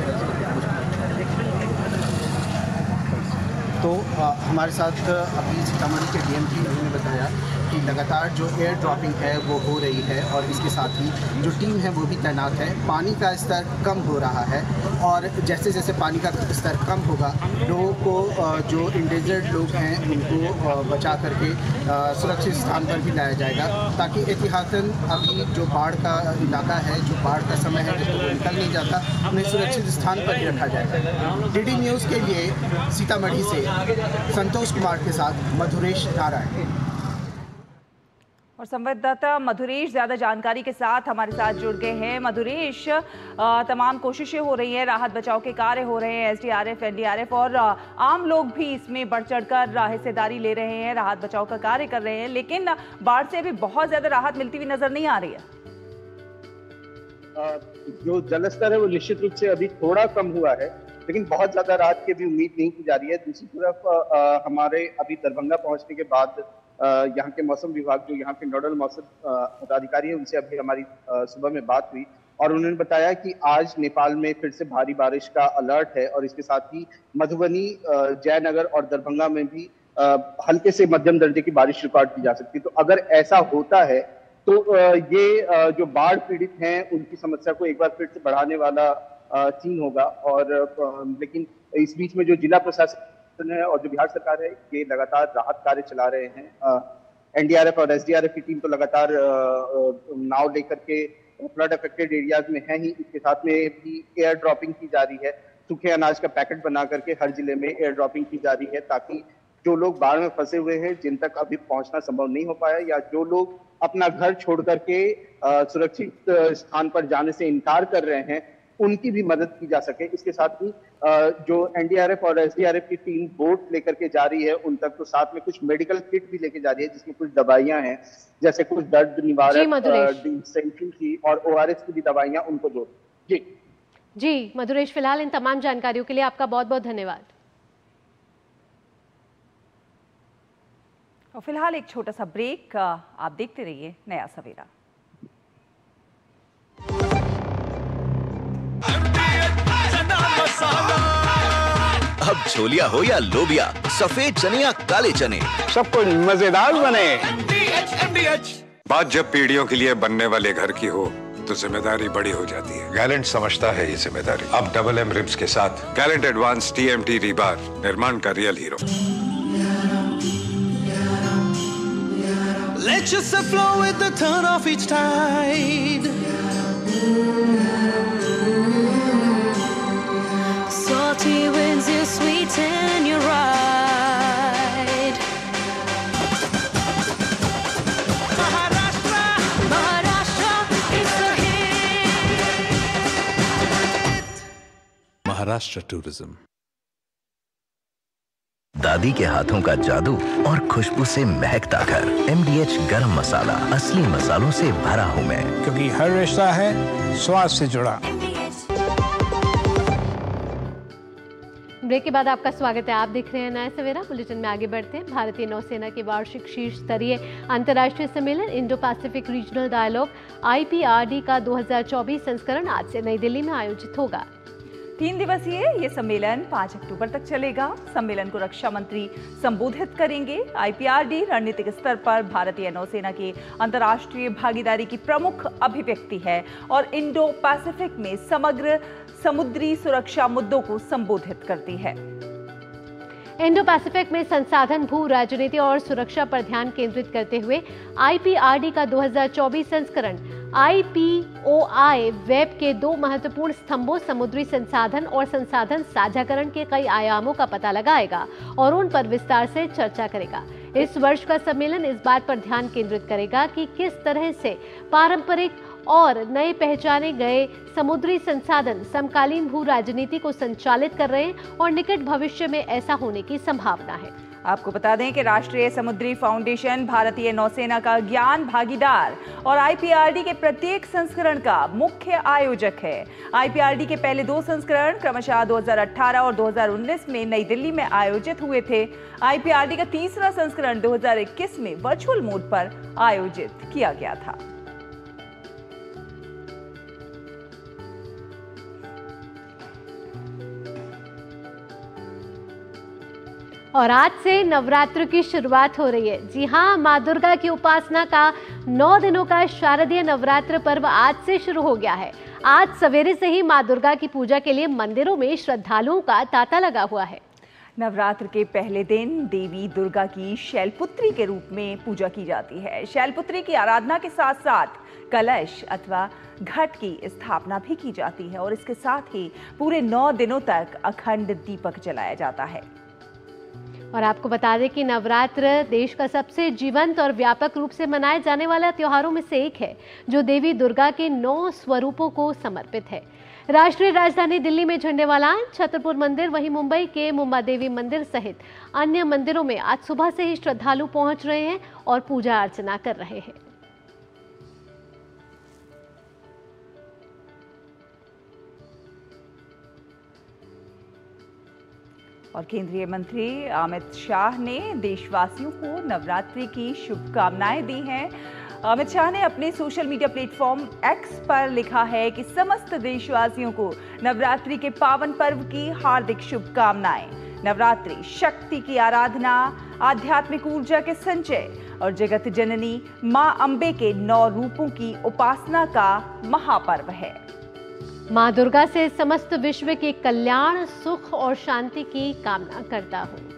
तो हमारे साथ अभी सीतामढ़ी के डीएम की उन्होंने बताया कि लगातार जो एयर ड्रॉपिंग है वो हो रही है और इसके साथ ही जो टीम है वो भी तैनात है। पानी का स्तर कम हो रहा है और जैसे जैसे पानी का स्तर कम होगा लोगों को जो इंडेंजर्ड लोग हैं उनको बचा करके सुरक्षित स्थान पर भी लाया जाएगा, ताकि एहतियातन अभी जो बाढ़ का इलाका है, जो बाढ़ का समय है, जब तो निकल नहीं जाता, उन्हें सुरक्षित स्थान पर ही रखा जाएगा। डीडी न्यूज़ के लिए सीतामढ़ी से संतोष कुमार के साथ मधुरेश नारायण। और संवाददाता मधुरेश ज्यादा जानकारी के साथ हमारे साथ जुड़ गए हैं। मधुरेश, तमाम कोशिशें हो रही हैं, राहत बचाव के कार्य हो रहे हैं, एसडीआरएफ, एनडीआरएफ और आम लोग भी इसमें बढ़ चढ़कर हिस्सेदारी ले रहे हैं, राहत बचाव का कार्य कर रहे हैं, लेकिन बाढ़ से अभी बहुत ज्यादा राहत मिलती हुई नजर नहीं आ रही है। जो जलस्तर है वो निश्चित रूप से अभी थोड़ा कम हुआ है, लेकिन बहुत ज्यादा रात की भी उम्मीद नहीं की जा रही है। दूसरी तरफ हमारे अभी दरभंगा पहुंचने के बाद यहाँ के मौसम विभाग, जो यहाँ के नोडल मौसम पदाधिकारी हैं, उनसे अभी हमारी सुबह में बात हुई और उन्होंने बताया कि आज नेपाल में फिर से भारी बारिश का अलर्ट है और इसके साथ ही मधुबनी, जयनगर और दरभंगा में भी हल्के से मध्यम दर्जे की बारिश रिकॉर्ड की जा सकती है। तो अगर ऐसा होता है तो ये जो बाढ़ पीड़ित हैं उनकी समस्या को एक बार फिर से बढ़ाने वाला चीन होगा। और लेकिन इस बीच में जो जिला प्रशासन है और जो बिहार सरकार है, ये लगातार राहत कार्य चला रहे हैं। एनडीआरएफ और एसडीआरएफ की टीम तो लगातार नाव लेकर के फ्लड अफेक्टेड एरियाज में है ही, इसके साथ में भी एयर ड्रॉपिंग की जा रही है। सूखे अनाज का पैकेट बना करके हर जिले में एयर ड्रॉपिंग की जा रही है, ताकि जो लोग बाढ़ में फंसे हुए हैं, जिन तक अभी पहुंचना संभव नहीं हो पाया, या जो लोग अपना घर छोड़ करके सुरक्षित स्थान पर जाने से इनकार कर रहे हैं, उनकी भी मदद की जा सके। इसके साथ ही जो एनडीआरएफ और एसडीआरएफ की टीम बोट लेकर के जा रही है उन तक, तो साथ में कुछ मेडिकल किट भी लेके जा रही है, जिसमें कुछ दवाइयां हैं, जैसे कुछ दर्द निवारक की और ओआरएस की भी दवाइयां उनको दो। जी मधुरेश, फिलहाल इन तमाम जानकारियों के लिए आपका बहुत बहुत धन्यवाद। और फिलहाल एक छोटा सा ब्रेक, आप देखते रहिए नया सवेरा। अब छोलिया हो या लोबिया, सफेद चने या काले चने, सब कुछ मजेदार बने। बात जब पीढ़ियों के लिए बनने वाले घर की हो तो जिम्मेदारी बड़ी हो जाती है। गैलेंट समझता है ये जिम्मेदारी। अब डबल एम रिब्स के साथ गैलेंट एडवांस टीएमटी रीबार, निर्माण का real hero. Let yourself flow with the turn of each tide. Salty winds, you sweeten your ride. Maharashtra, Maharashtra, it's a hit. Maharashtra Tourism. दादी के हाथों का जादू और खुशबू से महकता घर। MDH गरम मसाला, असली मसालों से भरा हूँ मैं, क्योंकि हर रिश्ता है स्वाद से जुड़ा। ब्रेक के बाद आपका स्वागत है। आप देख रहे हैं नया सवेरा। बुलेटिन में आगे बढ़ते हैं। भारतीय नौसेना के वार्षिक शीर्ष स्तरीय अंतर्राष्ट्रीय सम्मेलन Indo Pacific regional dialogue IPRD का 2024 संस्करण आज से नई दिल्ली में आयोजित होगा। 3 दिवसीय ये सम्मेलन 5 अक्टूबर तक चलेगा। सम्मेलन को रक्षा मंत्री संबोधित करेंगे। IPRD रणनीतिक स्तर पर भारतीय नौसेना की अंतर्राष्ट्रीय भागीदारी की प्रमुख अभिव्यक्ति है और इंडो पैसिफिक में समग्र समुद्री सुरक्षा मुद्दों को संबोधित करती है। इंडो पैसिफिक में संसाधन, भू राजनीति और सुरक्षा पर ध्यान केंद्रित करते हुए IPRD का 2024 संस्करण IPOI वेब के 2 महत्वपूर्ण स्तंभों, समुद्री संसाधन और संसाधन साझाकरण के कई आयामों का पता लगाएगा और उन पर विस्तार से चर्चा करेगा। इस वर्ष का सम्मेलन इस बात पर ध्यान केंद्रित करेगा कि किस तरह से पारंपरिक और नए पहचाने गए समुद्री संसाधन समकालीन भू राजनीति को संचालित कर रहे हैं और निकट भविष्य में ऐसा होने की संभावना है। आपको बता दें कि राष्ट्रीय समुद्री फाउंडेशन भारतीय नौसेना का ज्ञान भागीदार और IPRD के प्रत्येक संस्करण का मुख्य आयोजक है। IPRD के पहले 2 संस्करण क्रमशः 2018 और 2019 में नई दिल्ली में आयोजित हुए थे। IPRD का तीसरा संस्करण 2021 में वर्चुअल मोड पर आयोजित किया गया था। और आज से नवरात्र की शुरुआत हो रही है। जी हाँ, माँ दुर्गा की उपासना का 9 दिनों का शारदीय नवरात्र पर्व आज से शुरू हो गया है। आज सवेरे से ही माँ दुर्गा की पूजा के लिए मंदिरों में श्रद्धालुओं का तांता लगा हुआ है। नवरात्र के पहले दिन देवी दुर्गा की शैलपुत्री के रूप में पूजा की जाती है। शैलपुत्री की आराधना के साथ साथ कलश अथवा घट की स्थापना भी की जाती है और इसके साथ ही पूरे 9 दिनों तक अखंड दीपक जलाया जाता है। और आपको बता दें कि नवरात्र देश का सबसे जीवंत और व्यापक रूप से मनाए जाने वाला त्योहारों में से एक है, जो देवी दुर्गा के 9 स्वरूपों को समर्पित है। राष्ट्रीय राजधानी दिल्ली में झंडेवालान, छतरपुर मंदिर, वहीं मुंबई के मुंबा देवी मंदिर सहित अन्य मंदिरों में आज सुबह से ही श्रद्धालु पहुंच रहे हैं और पूजा अर्चना कर रहे हैं। और केंद्रीय मंत्री अमित शाह ने देशवासियों को नवरात्रि की शुभकामनाएं दी हैं। अमित शाह ने अपने सोशल मीडिया प्लेटफॉर्म एक्स पर लिखा है कि समस्त देशवासियों को नवरात्रि के पावन पर्व की हार्दिक शुभकामनाएं। नवरात्रि शक्ति की आराधना, आध्यात्मिक ऊर्जा के संचय और जगत जननी मां अंबे के 9 रूपों की उपासना का महापर्व है। मां दुर्गा से समस्त विश्व के कल्याण, सुख और शांति की कामना करता हूं।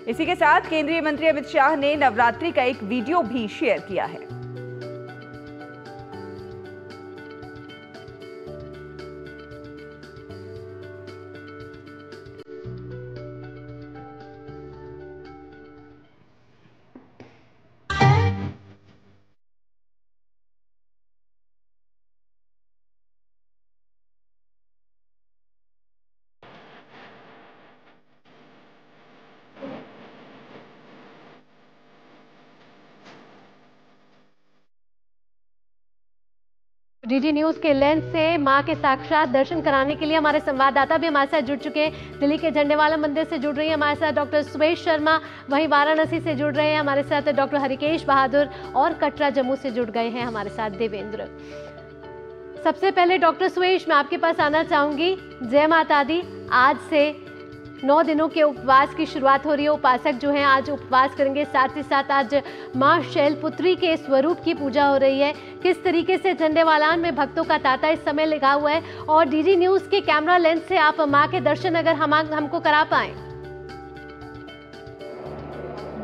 इसी के साथ केंद्रीय मंत्री अमित शाह ने नवरात्रि का एक वीडियो भी शेयर किया है। डीडी न्यूज के लेंस से मां के साक्षात दर्शन कराने के लिए हमारे संवाददाता भी हमारे साथ जुड़ चुके हैं। दिल्ली के झंडेवाला मंदिर से जुड़ रही है हमारे साथ डॉक्टर सुवेश शर्मा, वहीं वाराणसी से जुड़ रहे हैं हमारे साथ डॉक्टर हरिकेश बहादुर और कटरा जम्मू से जुड़ गए हैं हमारे साथ देवेंद्र। सबसे पहले डॉक्टर सुवेश, मैं आपके पास आना चाहूंगी। जय माता दी। आज से 9 दिनों के उपवास की शुरुआत हो रही है। उपासक जो हैं आज उपवास करेंगे, साथ ही साथ आज मां शैलपुत्री के स्वरूप की पूजा हो रही है। किस तरीके से झंडेवालान में भक्तों का तांता इस समय लगा हुआ है, और डीडी न्यूज के कैमरा लेंस से आप मां के दर्शन अगर हमको करा पाएं।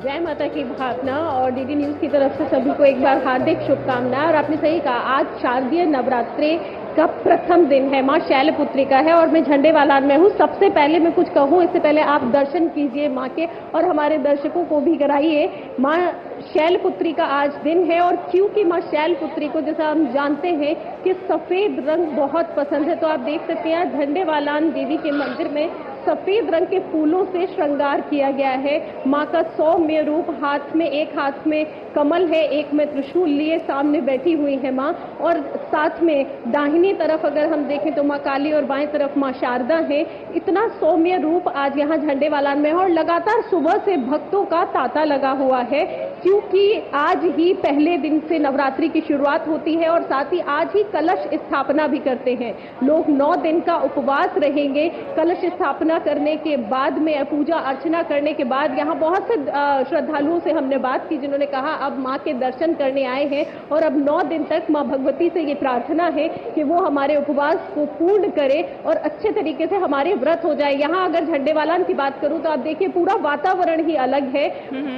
जय माता की भावना और डीडी न्यूज की तरफ से सभी को एक बार हार्दिक शुभकामनाएं। और आपने सही कहा, आज शारदीय नवरात्रि का प्रथम दिन है, मां शैलपुत्री का है और मैं झंडेवालान में हूँ। सबसे पहले मैं कुछ कहूँ इससे पहले आप दर्शन कीजिए मां के, और हमारे दर्शकों को भी कराइए। मां शैलपुत्री का आज दिन है, और क्योंकि मां शैलपुत्री को जैसा हम जानते हैं कि सफेद रंग बहुत पसंद है, तो आप देख सकते हैं झंडेवालान देवी के मंदिर में सफेद रंग के फूलों से श्रृंगार किया गया है। मां का सौम्य रूप, एक हाथ में कमल है, एक में त्रिशूल लिए सामने बैठी हुई है मां, और साथ में दाहिनी तरफ अगर हम देखें तो मां काली और बाएं तरफ मां शारदा है। इतना सौम्य रूप आज यहाँ झंडेवालान में है, और लगातार सुबह से भक्तों का तांता लगा हुआ है, क्योंकि आज ही पहले दिन से नवरात्रि की शुरुआत होती है और साथ ही आज ही कलश स्थापना भी करते हैं। लोग 9 दिन का उपवास रहेंगे। कलश स्थापना करने के बाद में, पूजा अर्चना करने के बाद, यहाँ बहुत से श्रद्धालुओं से हमने बात की जिन्होंने कहा अब मां के दर्शन करने आए हैं और अब 9 दिन तक मां भगवती से ये प्रार्थना है कि वो हमारे उपवास को पूर्ण करे और अच्छे तरीके से हमारे व्रत हो जाए। यहाँ अगर झंडेवालान की बात करूं तो आप देखिए पूरा वातावरण ही अलग है।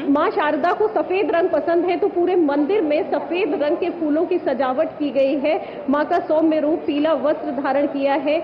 मां शारदा को सफेद रंग पसंद है, तो पूरे मंदिर में सफेद रंग के फूलों की सजावट की गई है। मां का सौम्य रूप, पीला वस्त्र धारण किया है,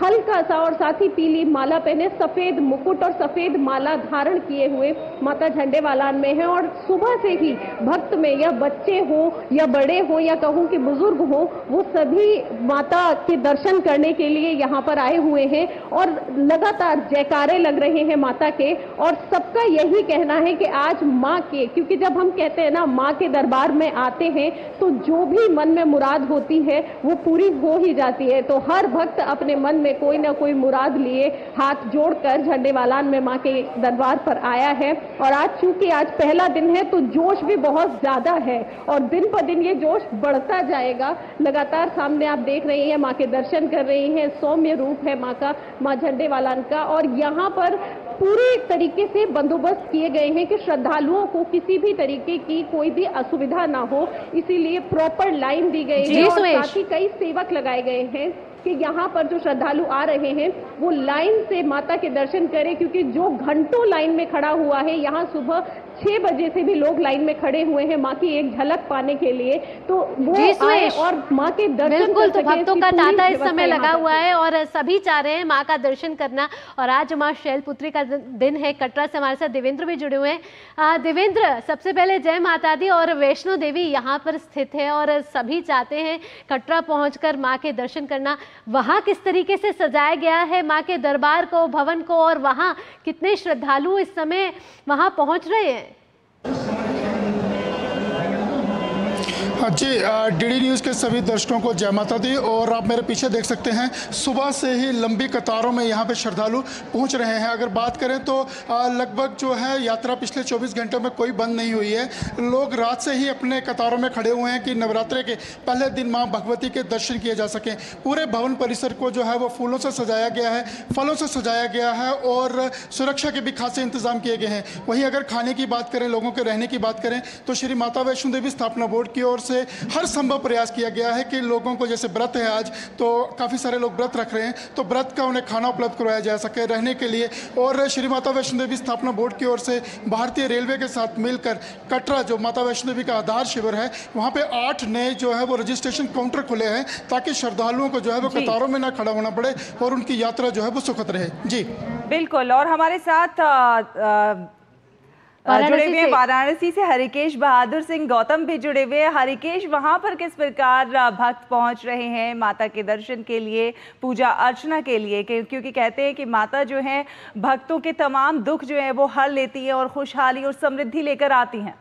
हल्का सा और साथ ही पीली माला पहने, सफेद मुकुट और सफेद माला धारण किए हुए माता झंडेवालान में है। और सुबह से ही भक्त में, या बच्चे हो या बड़े हो या कहूं कि बुजुर्ग हो, वो सभी माता के दर्शन करने के लिए यहाँ पर आए हुए हैं और लगातार जयकारे लग रहे हैं माता के। और सबका यही कहना है कि आज माँ के, क्योंकि जब हम कहते हैं ना माँ के दरबार में आते हैं तो जो भी मन में मुराद होती है वो पूरी हो ही जाती है। तो हर भक्त अपने मन में कोई ना कोई मुराद लिए हाथ जोड़कर झंडेवालान में मां के दरबार पर आया है। और आज चूंकि आज पहला दिन है तो जोश भी बहुत ज्यादा है और दिन पर दिन ये जोश बढ़ता जाएगा। लगातार सामने आप देख रही हैं मां के दर्शन कर रही हैं, सौम्य रूप है मां का, मां झंडेवालान का। और यहाँ पर पूरे तरीके से बंदोबस्त किए गए हैं कि श्रद्धालुओं को किसी भी तरीके की कोई भी असुविधा ना हो, इसीलिए प्रॉपर लाइन दी गई है और साथ ही कई सेवक लगाए गए हैं कि यहाँ पर जो श्रद्धालु आ रहे हैं वो लाइन से माता के दर्शन करें, क्योंकि जो घंटों लाइन में खड़ा हुआ है, यहाँ सुबह 6 बजे से भी लोग लाइन में खड़े हुए हैं माँ की एक झलक पाने के लिए। तो वो आए और माँ के दर्शन बिल्कुल, तो भक्तों का तांता इस समय लगा हुआ है और सभी चाह रहे हैं माँ का दर्शन करना। और आज माँ शैलपुत्री का दिन है। कटरा से हमारे साथ देवेंद्र भी जुड़े हुए हैं। देवेंद्र, सबसे पहले जय माता दी। और वैष्णो देवी यहाँ पर स्थित है और सभी चाहते हैं कटरा पहुंचकर माँ के दर्शन करना। वहाँ किस तरीके से सजाया गया है माँ के दरबार को, भवन को, और वहाँ कितने श्रद्धालु इस समय वहाँ पहुँच रहे हैं? जी, डीडी न्यूज़ के सभी दर्शकों को जय माता दी। और आप मेरे पीछे देख सकते हैं, सुबह से ही लंबी कतारों में यहाँ पे श्रद्धालु पहुँच रहे हैं। अगर बात करें तो लगभग जो है यात्रा पिछले 24 घंटों में कोई बंद नहीं हुई है। लोग रात से ही अपने कतारों में खड़े हुए हैं कि नवरात्रे के पहले दिन माँ भगवती के दर्शन किए जा सकें। पूरे भवन परिसर को जो है वो फूलों से सजाया गया है, फलों से सजाया गया है और सुरक्षा के भी खासे इंतजाम किए गए हैं। वहीं अगर खाने की बात करें, लोगों के रहने की बात करें, तो श्री माता वैष्णो देवी स्थापना बोर्ड की ओर से हर संभव प्रयास किया गया है कि लोगों को, जैसे व्रत है आज, तो काफ़ी सारे लोग व्रत रख रहे हैं, तो व्रत का उन्हें खाना उपलब्ध करवाया जा सके रहने के लिए। और श्री माता वैष्णो देवी स्थापना बोर्ड की ओर से भारतीय रेलवे के साथ मिलकर कटरा, जो माता वैष्णो देवी का आधार शिविर है, वहाँ पे 8 नए जो है वो रजिस्ट्रेशन काउंटर खुले हैं ताकि श्रद्धालुओं को जो है वो कतारों में ना खड़ा होना पड़े और उनकी यात्रा जो है वो सुखद रहे। जी बिल्कुल। और हमारे साथ जुड़े हुए वाराणसी से हरिकेश बहादुर सिंह गौतम भी जुड़े हुए हैं। हरिकेश, वहां पर किस प्रकार भक्त पहुंच रहे हैं माता के दर्शन के लिए, पूजा अर्चना के लिए? क्योंकि कहते हैं कि माता जो है भक्तों के तमाम दुख जो है वो हर लेती है और खुशहाली और समृद्धि लेकर आती हैं।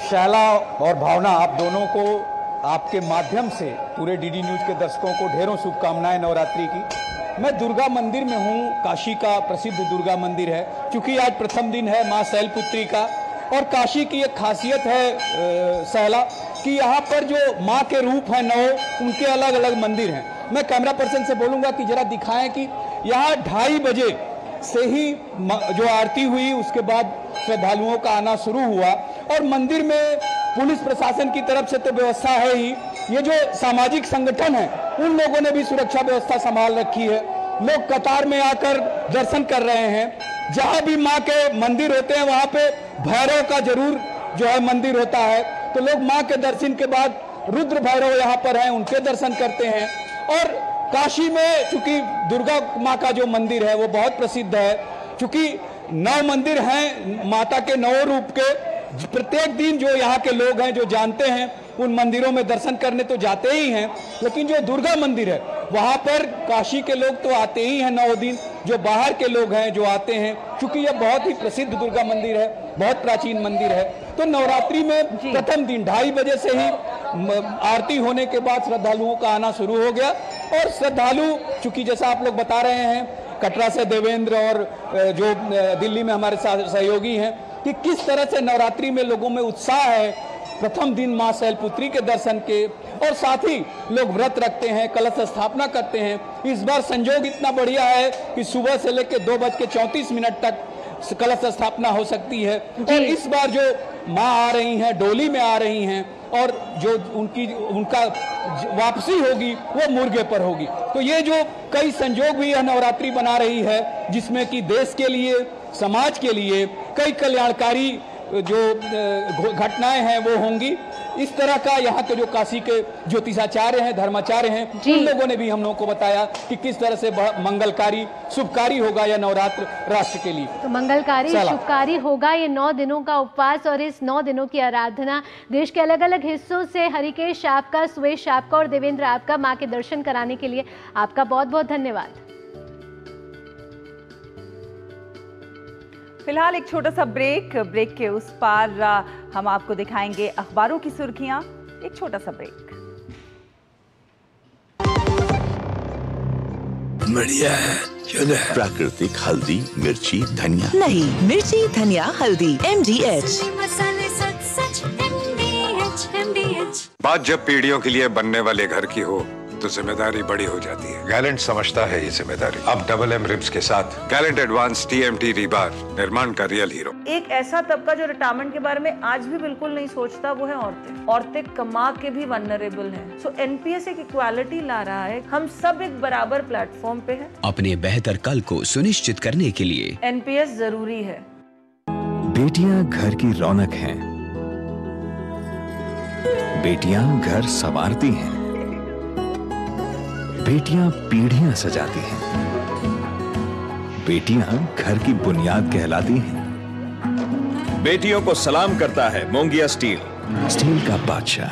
शैला और भावना, आप दोनों को आपके माध्यम से पूरे डीडी न्यूज़ के दर्शकों को ढेरों शुभकामनाएं नवरात्रि की। मैं दुर्गा मंदिर में हूँ, काशी का प्रसिद्ध दुर्गा मंदिर है। क्योंकि आज प्रथम दिन है माँ शैलपुत्री का, और काशी की एक खासियत है शैला कि यहाँ पर जो माँ के रूप हैं 9, उनके अलग अलग मंदिर हैं। मैं कैमरा पर्सन से बोलूँगा कि जरा दिखाएं कि यहाँ 2:30 बजे से ही जो आरती हुई, उसके बाद श्रद्धालुओं का आना शुरू हुआ। और मंदिर में पुलिस प्रशासन की तरफ से तो व्यवस्था है ही, ये जो सामाजिक संगठन है उन लोगों ने भी सुरक्षा व्यवस्था संभाल रखी है। लोग कतार में आकर दर्शन कर रहे हैं। जहां भी माँ के मंदिर होते हैं वहां पे भैरव का जरूर जो है मंदिर होता है, तो लोग माँ के दर्शन के बाद रुद्र भैरव यहाँ पर हैं, उनके दर्शन करते हैं। और काशी में चूंकि दुर्गा माँ का जो मंदिर है वो बहुत प्रसिद्ध है, चूंकि 9 मंदिर हैं माता के 9 रूप के। प्रत्येक दिन जो यहाँ के लोग हैं जो जानते हैं उन मंदिरों में दर्शन करने तो जाते ही हैं, लेकिन जो दुर्गा मंदिर है वहाँ पर काशी के लोग तो आते ही हैं 9 दिन, जो बाहर के लोग हैं जो आते हैं। क्योंकि यह बहुत ही प्रसिद्ध दुर्गा मंदिर है, बहुत प्राचीन मंदिर है। तो नवरात्रि में प्रथम दिन 2:30 बजे से ही आरती होने के बाद श्रद्धालुओं का आना शुरू हो गया। और श्रद्धालु चूंकि जैसा आप लोग बता रहे हैं, कटरा से देवेंद्र और जो दिल्ली में हमारे साथ सहयोगी हैं, कि किस तरह से नवरात्रि में लोगों में उत्साह है प्रथम दिन मां शैलपुत्री के दर्शन के, और साथ ही लोग व्रत रखते हैं, कलश स्थापना करते हैं। इस बार संयोग इतना बढ़िया है कि सुबह से लेकर 2:34 तक कलश स्थापना हो सकती है। और इस बार जो माँ आ रही हैं, डोली में आ रही हैं, और जो उनका वापसी होगी वो मुर्गे पर होगी। तो ये जो कई संयोग भी यह नवरात्रि बना रही है, जिसमें कि देश के लिए, समाज के लिए कई कल्याणकारी जो घटनाएं हैं वो होंगी। इस तरह का यहाँ के जो काशी के ज्योतिषाचार्य हैं, धर्माचार्य हैं, उन लोगों ने भी हम लोगों को बताया कि किस तरह से मंगलकारी, शुभकारी होगा यह नवरात्र राष्ट्र के लिए। तो मंगलकारी, शुभकारी होगा ये 9 दिनों का उपवास और इस 9 दिनों की आराधना। देश के अलग अलग हिस्सों से हरिकेश आपका, सुवेश आपका और देवेंद्र आपका माँ के दर्शन कराने के लिए आपका बहुत बहुत धन्यवाद। फिलहाल एक छोटा सा ब्रेक के उस पार हम आपको दिखाएंगे अखबारों की सुर्खियां। एक छोटा सा ब्रेक। बढ़िया है, प्राकृतिक हल्दी, मिर्ची, धनिया। नहीं, मिर्ची, धनिया, हल्दी, MDH। बात जब पीढ़ियों के लिए बनने वाले घर की हो तो जिम्मेदारी बड़ी हो जाती है। गैलेंट समझता है ये जिम्मेदारी। अब MM रिब्स के साथ गैलेंट एडवांस TMT रीबार, निर्माण का रियल हीरो। एक ऐसा तबका जो रिटायरमेंट के बारे में आज भी बिल्कुल नहीं सोचता, वो है औरतें। औरतें कमा के भी वल्नरेबल हैं। सो NPS एक इक्वालिटी ला रहा है, हम सब एक बराबर प्लेटफॉर्म पे हैं। अपने बेहतर कल को सुनिश्चित करने के लिए NPS जरूरी है। बेटियां घर की रौनक हैं, बेटियां घर संवारती हैं, बेटियां पीढ़ियां सजाती हैं, बेटियां घर की बुनियाद कहलाती हैं। बेटियों को सलाम करता है मोंगिया स्टील, स्टील का बादशाह।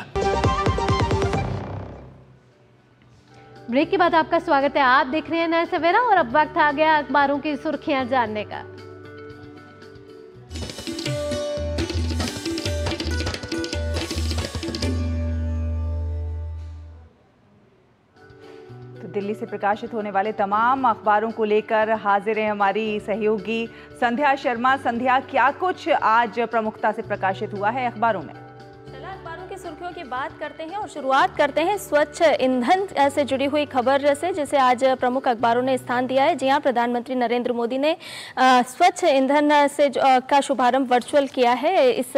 ब्रेक के बाद आपका स्वागत है। आप देख रहे हैं नया सवेरा और अब वक्त आ गया अखबारों की सुर्खियां जानने का। से प्रकाशित होने वाले तमाम अखबारों को लेकर हाजिर है हमारी सहयोगी संध्या शर्मा। संध्या, क्या कुछ आज प्रमुखता से प्रकाशित हुआ है अखबारों में? सुर्खियों की बात करते हैं और शुरुआत करते हैं स्वच्छ ईंधन से जुड़ी हुई खबर से, जिसे आज प्रमुख अखबारों ने स्थान दिया है। जी हां, प्रधानमंत्री नरेंद्र मोदी ने स्वच्छ ईंधन से का शुभारंभ वर्चुअल किया है इस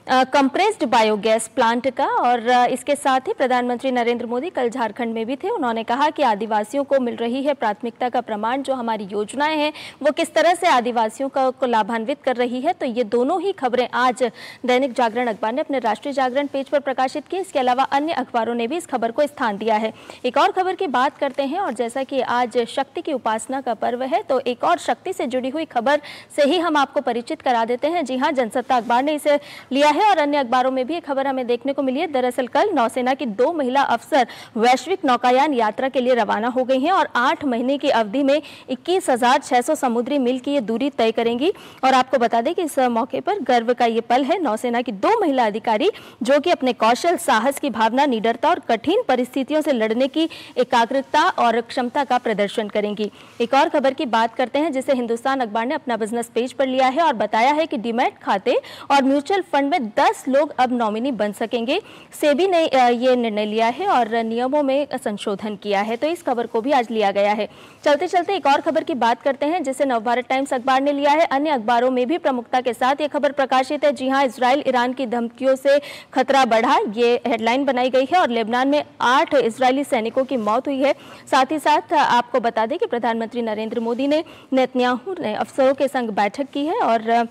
कंप्रेस्ड बायोगैस प्लांट का। और इसके साथ ही प्रधानमंत्री नरेंद्र मोदी कल झारखंड में भी थे। उन्होंने कहा कि आदिवासियों को मिल रही है प्राथमिकता का प्रमाण, जो हमारी योजनाएं हैं वो किस तरह से आदिवासियों को लाभान्वित कर रही है। तो ये दोनों ही खबरें आज दैनिक जागरण अखबार ने अपने राष्ट्रीय जागरण पेज पर प्रकाशित की। इसके अलावा अन्य अखबारों ने भी इस खबर को स्थान दिया है। एक और खबर की बात करते हैं, और जैसा कि आज शक्ति की उपासना का पर्व है, तो एक और शक्ति से जुड़ी हुई खबर से ही हम आपको परिचित करा देते हैं। जी हाँ, जनसत्ता अखबार ने इसे लिया है और अन्य अखबारों में भी एक खबर हमें देखने को मिली है। दरअसल कल नौसेना की 2 महिला अफसर वैश्विक नौकायान यात्रा के लिए रवाना हो गई हैं और 8 महीने की अवधि में 21,600 समुद्री मील की ये दूरी तय करेंगी। और आपको बता दें कि इस मौके पर गर्व का ये पल है। नौसेना की 2 महिला अधिकारी जो कि अपने कौशल, साहस की भावना, निडरता और कठिन परिस्थितियों से लड़ने की एकाग्रता और क्षमता का प्रदर्शन करेंगी। एक और खबर की बात करते हैं, जिसे हिंदुस्तान अखबार ने अपना बिजनेस पेज पर लिया है और बताया है कि डीमैट खाते और म्यूचुअल फंड में 10 लोग अब नॉमिनी बन सकेंगे। सेबी ने ये निर्णय लिया है और नियमों में संशोधन किया है। तो इस खबर को भी आज लिया गया है। चलते चलते एक और खबर की बात करते हैं, जिसे नवभारत टाइम्स अखबार ने लिया है। अन्य अखबारों में भी प्रमुखता के साथ ये खबर प्रकाशित है। जी हाँ, इजराइल ईरान की धमकियों से खतरा बढ़ा, ये हेडलाइन बनाई गई है। और लेबनान में 8 इजरायली सैनिकों की मौत हुई है। साथ ही साथ आपको बता दें कि प्रधानमंत्री नरेंद्र मोदी ने नेतन्याहू ने अफसरों के संग बैठक की है और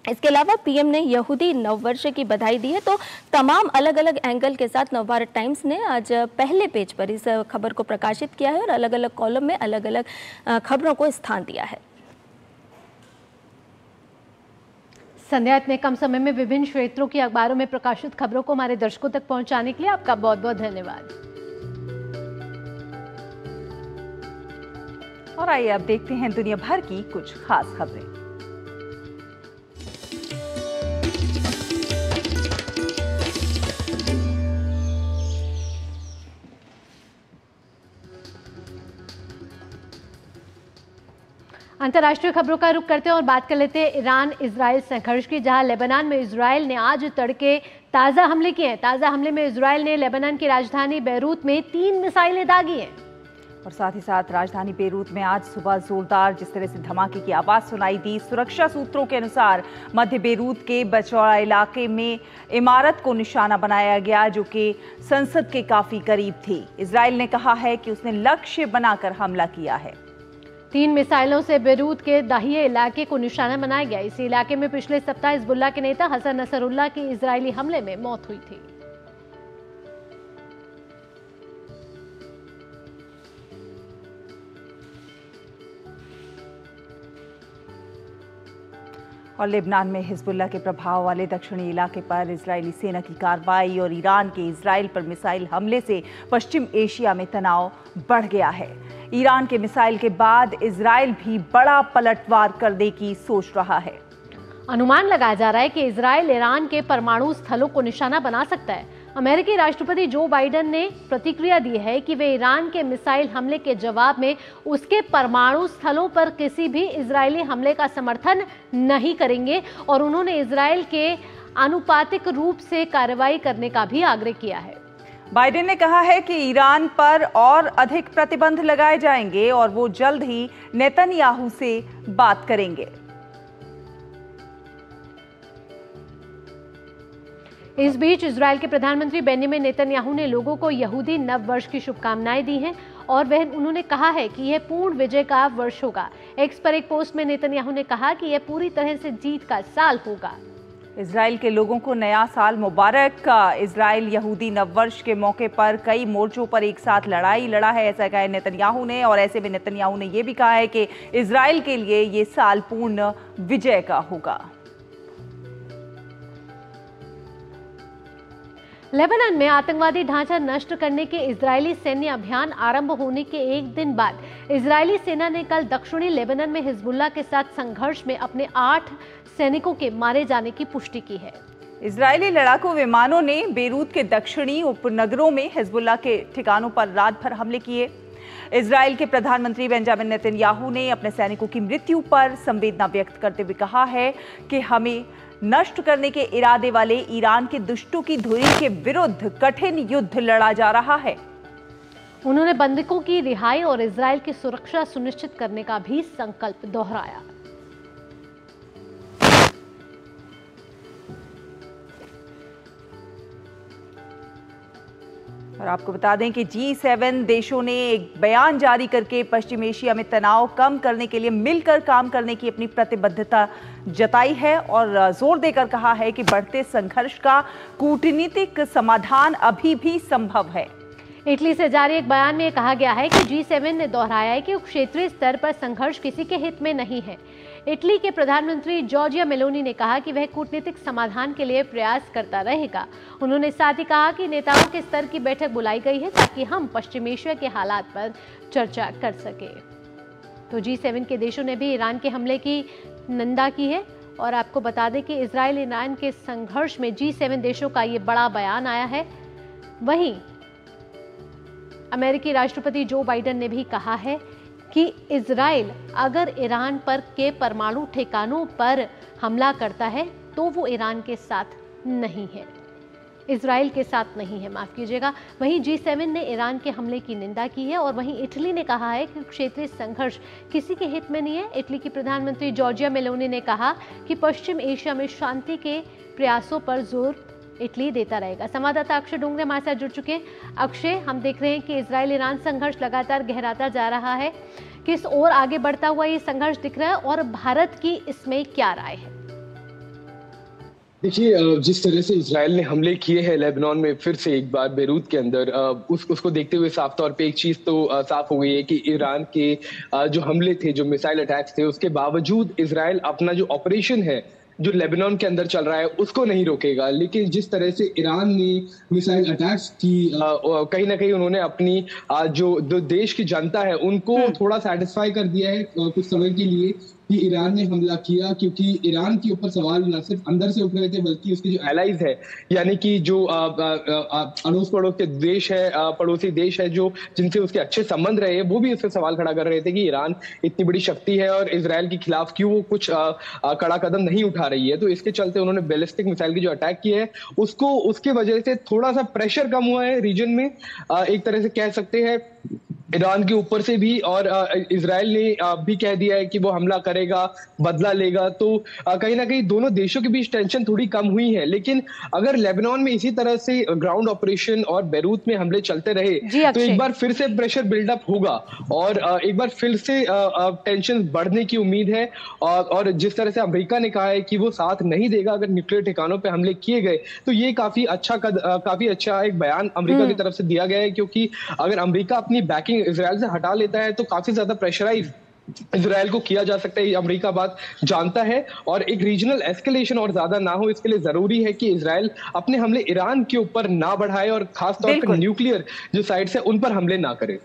इसके अलावा पीएम ने यहूदी नववर्ष की बधाई दी है। तो तमाम अलग अलग एंगल के साथ नवभारत टाइम्स ने आज पहले पेज पर इस खबर को प्रकाशित किया है और अलग अलग कॉलम में अलग अलग खबरों को स्थान दिया है। संध्या, इतने कम समय में विभिन्न क्षेत्रों की अखबारों में प्रकाशित खबरों को हमारे दर्शकों तक पहुंचाने के लिए आपका बहुत बहुत धन्यवाद। और आइए अब देखते हैं दुनिया भर की कुछ खास खबरें। अंतर्राष्ट्रीय खबरों का रुख करते हैं और बात कर लेते हैं ईरान इजराइल संघर्ष की, जहां लेबनान में इजराइल ने आज तड़के ताज़ा हमले किए हैं। ताज़ा हमले में इजराइल ने लेबनान की राजधानी बेरूत में 3 मिसाइलें दागी हैं। और साथ ही साथ राजधानी बेरूत में आज सुबह जोरदार जिस तरह से धमाके की आवाज सुनाई दी। सुरक्षा सूत्रों के अनुसार मध्य बेरूत के बचौड़ा इलाके में इमारत को निशाना बनाया गया, जो कि संसद के काफी करीब थी। इजराइल ने कहा है कि उसने लक्ष्य बनाकर हमला किया है। 3 मिसाइलों से बेरूत के दाहिए इलाके को निशाना बनाया गया। इसी इलाके में पिछले सप्ताह हिजबुल्लाह के नेता हसन नसरुल्लाह की इजरायली हमले में मौत हुई थी। और लेबनान में हिजबुल्लाह के प्रभाव वाले दक्षिणी इलाके पर इजरायली सेना की कार्रवाई और ईरान के इजराइल पर मिसाइल हमले से पश्चिम एशिया में तनाव बढ़ गया है। ईरान के मिसाइल के बाद इजराइल भी बड़ा पलटवार करने की सोच रहा है। अनुमान लगाया जा रहा है कि इजराइल ईरान के परमाणु स्थलों को निशाना बना सकता है। अमेरिकी राष्ट्रपति जो बाइडेन ने प्रतिक्रिया दी है कि वे ईरान के मिसाइल हमले के जवाब में उसके परमाणु स्थलों पर किसी भी इजरायली हमले का समर्थन नहीं करेंगे और उन्होंने इजराइल के आनुपातिक रूप से कार्रवाई करने का भी आग्रह किया है। बाइडेन ने कहा है कि ईरान पर और अधिक प्रतिबंध लगाए जाएंगे और वो जल्द ही नेतन्याहू से बात करेंगे। इस बीच इजराइल के प्रधानमंत्री बेंजामिन नेतन्याहू ने लोगों को यहूदी नव वर्ष की शुभकामनाएं दी हैं और उन्होंने कहा है कि यह पूर्ण विजय का वर्ष होगा। एक्स पर एक पोस्ट में नेतन्याहू ने कहा कि यह पूरी तरह से जीत का साल होगा। इजराइल के लोगों को नया साल मुबारक। इजराइल यहूदी नववर्ष के मौके पर कई मोर्चों पर एक साथ लड़ाई लड़ा है, ऐसा कहा नेतन्याहू ने। और ऐसे में नेतन्याहू ने यह भी कहा है कि इजराइल के लिए ये साल पूर्ण विजय का होगा। लेबनान में आतंकवादी ढांचा नष्ट करने के इजरायली सैन्य अभियान आरंभ होने के एक दिन बाद इजरायली सेना ने कल दक्षिणी लेबनान में हिजबुल्लाह के साथ संघर्ष में अपने 8 सैनिकों के मारे जाने की पुष्टि की है। इजरायली लड़ाकू विमानों ने बेरूत के दक्षिणी उपनगरों में हिजबुल्लाह के ठिकानों पर रात भर हमले किए। इजराइल के प्रधानमंत्री बेंजामिन नेतन्याहू ने अपने सैनिकों की मृत्यु पर संवेदना व्यक्त करते हुए कहा है कि हमें नष्ट करने के इरादे वाले ईरान के दुष्टों की धुरी के विरुद्ध कठिन युद्ध लड़ा जा रहा है। उन्होंने बंधकों की रिहाई और इजराइल की सुरक्षा सुनिश्चित करने का भी संकल्प दोहराया। और आपको बता दें कि G7 देशों ने एक बयान जारी करके पश्चिम एशिया में तनाव कम करने के लिए मिलकर काम करने की अपनी प्रतिबद्धता जताई है और जोर देकर कहा है कि बढ़ते संघर्ष का कूटनीतिक समाधान अभी भी संभव है। इटली से जारी एक बयान में कहा गया है कि G7 ने दोहराया है कि क्षेत्रीय स्तर पर संघर्ष किसी के हित में नहीं है। इटली के प्रधानमंत्री जॉर्जिया मेलोनी ने कहा कि वह कूटनीतिक समाधान के लिए प्रयास करता रहेगा। उन्होंने साथ ही कहा कि नेताओं के स्तर की बैठक बुलाई गई है ताकि हम पश्चिम एशिया के हालात पर चर्चा कर सके। तो G7 के देशों ने भी ईरान के हमले की निंदा की है और आपको बता दें कि इजराइल ईरान के संघर्ष में G7 देशों का ये बड़ा बयान आया है। वहीं अमेरिकी राष्ट्रपति जो बाइडेन ने भी कहा है कि इजराइल अगर ईरान पर के परमाणु ठिकानों पर हमला करता है तो वो ईरान के साथ नहीं है, इजराइल के साथ नहीं है, माफ कीजिएगा। वहीं G7 ने ईरान के हमले की निंदा की है और वहीं इटली ने कहा है कि क्षेत्रीय संघर्ष किसी के हित में नहीं है। इटली की प्रधानमंत्री जॉर्जिया मेलोनी ने कहा कि पश्चिम एशिया में शांति के प्रयासों पर जोर इटली देता रहेगा। संवाददाता अक्षय डोंगरे हमारे साथ जुड़ चुके हैं। अक्षय, हम देख रहे हैं कि इजराइल ईरान संघर्ष लगातार गहराता जा रहा है, किस ओर आगे बढ़ता हुआ ये संघर्ष दिख रहा है और भारत की इसमें क्या राय है? देखिए, जिस तरह से इजराइल ने हमले किए हैं लेबनान में फिर से एक बार बेरूत के अंदर, उसको देखते हुए साफ तौर पे एक चीज तो साफ हो गई है कि ईरान के जो हमले थे, जो मिसाइल अटैक्स थे, उसके बावजूद इजराइल अपना जो ऑपरेशन है जो लेबनान के अंदर चल रहा है उसको नहीं रोकेगा। लेकिन जिस तरह से ईरान ने मिसाइल अटैक्स की, कहीं ना कहीं उन्होंने अपनी जो देश की जनता है उनको थोड़ा सेटिस्फाई कर दिया है कुछ समय के लिए कि ईरान ने हमला किया, क्योंकि ईरान के ऊपर सवाल न सिर्फ अंदर से उठ रहे थे बल्कि उसके जो एलाइज है, यानी कि जो अड़ोस पड़ोस के देश है, पड़ोसी देश है जो जिनसे उसके अच्छे संबंध रहे, वो भी उससे सवाल खड़ा कर रहे थे कि ईरान इतनी बड़ी शक्ति है और इजराइल के खिलाफ क्यों वो कुछ कड़ा कदम नहीं उठा रही है। तो इसके चलते उन्होंने बैलिस्टिक मिसाइल की जो अटैक की है उसके वजह से थोड़ा सा प्रेशर कम हुआ है रीजन में, एक तरह से कह सकते हैं ईरान के ऊपर से भी, और इजराइल ने भी कह दिया है कि वो हमला करेगा, बदला लेगा। तो कहीं ना कहीं दोनों देशों के बीच टेंशन थोड़ी कम हुई है। लेकिन अगर लेबनान में इसी तरह से ग्राउंड ऑपरेशन और बैरूत में हमले चलते रहे तो एक बार फिर से प्रेशर बिल्डअप होगा और एक बार फिर से टेंशन बढ़ने की उम्मीद है। और जिस तरह से अमेरिका ने कहा है कि वो साथ नहीं देगा अगर न्यूक्लियर ठिकानों पर हमले किए गए, तो ये काफी अच्छा एक बयान अमेरिका की तरफ से दिया गया है, क्योंकि अगर अमेरिका अपनी बैकिंग इजराइल से हटा लेता है तो काफी ज्यादा प्रेशराइज इजराइल को किया जा सकता है। ये अमेरिका बात जानता है और एक रीजनल एस्केलेशन और ज्यादा ना हो, इसके लिए जरूरी है कि इजराइल अपने हमले ईरान के ऊपर ना बढ़ाए और खासतौर पर न्यूक्लियर जो साइट्स है उन पर हमले ना करे।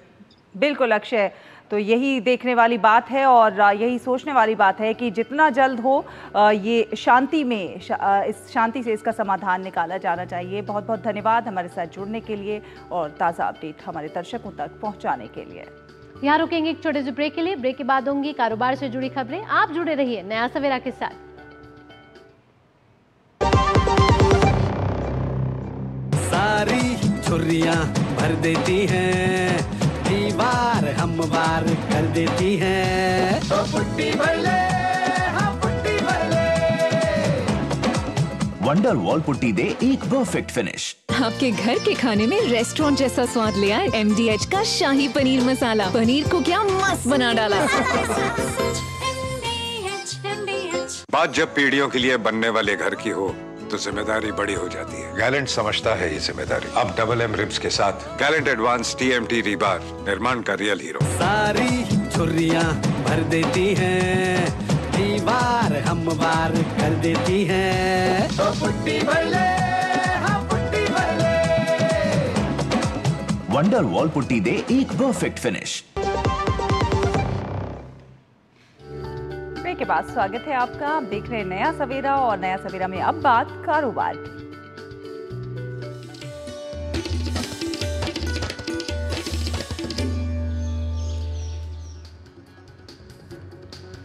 बिल्कुल अक्षय, तो यही देखने वाली बात है और यही सोचने वाली बात है कि जितना जल्द हो ये शांति में इस शांति से इसका समाधान निकाला जाना चाहिए। बहुत बहुत धन्यवाद हमारे साथ जुड़ने के लिए और ताज़ा अपडेट हमारे दर्शकों तक पहुंचाने के लिए। यहाँ रुकेंगे एक छोटे से ब्रेक के लिए। ब्रेक के बाद होंगी कारोबार से जुड़ी खबरें। आप जुड़े रहिए नया सवेरा के साथ। सारी छुर्रियां भर देती हैं, दीवार हमवार कर देती हैं। तो पुट्टी भर ले, हाँ पुट्टी भर ले। वंडर वॉल पुट्टी दे एक परफेक्ट फिनिश। आपके घर के खाने में रेस्टोरेंट जैसा स्वाद ले आए MDH का शाही पनीर मसाला। पनीर को क्या मस्त बना डाला। बात जब पीढ़ियों के लिए बनने वाले घर की हो तो जिम्मेदारी बड़ी हो जाती है। गैलेंट समझता है ये जिम्मेदारी। अब डबल M रिब्स के साथ गैलेंट एडवांस TMT रीबार निर्माण का रियल हीरो। सारी छुर्रियां भर देती हैं, दीवार हमवार कर देती हैं। तो पुट्टी भर ले, हाँ पुट्टी भर ले। वंडर वॉल पुट्टी दे एक परफेक्ट फिनिश। के बाद स्वागत है आपका। आप देख रहे हैं नया सवेरा और नया सवेरा में अब बात कारोबार की।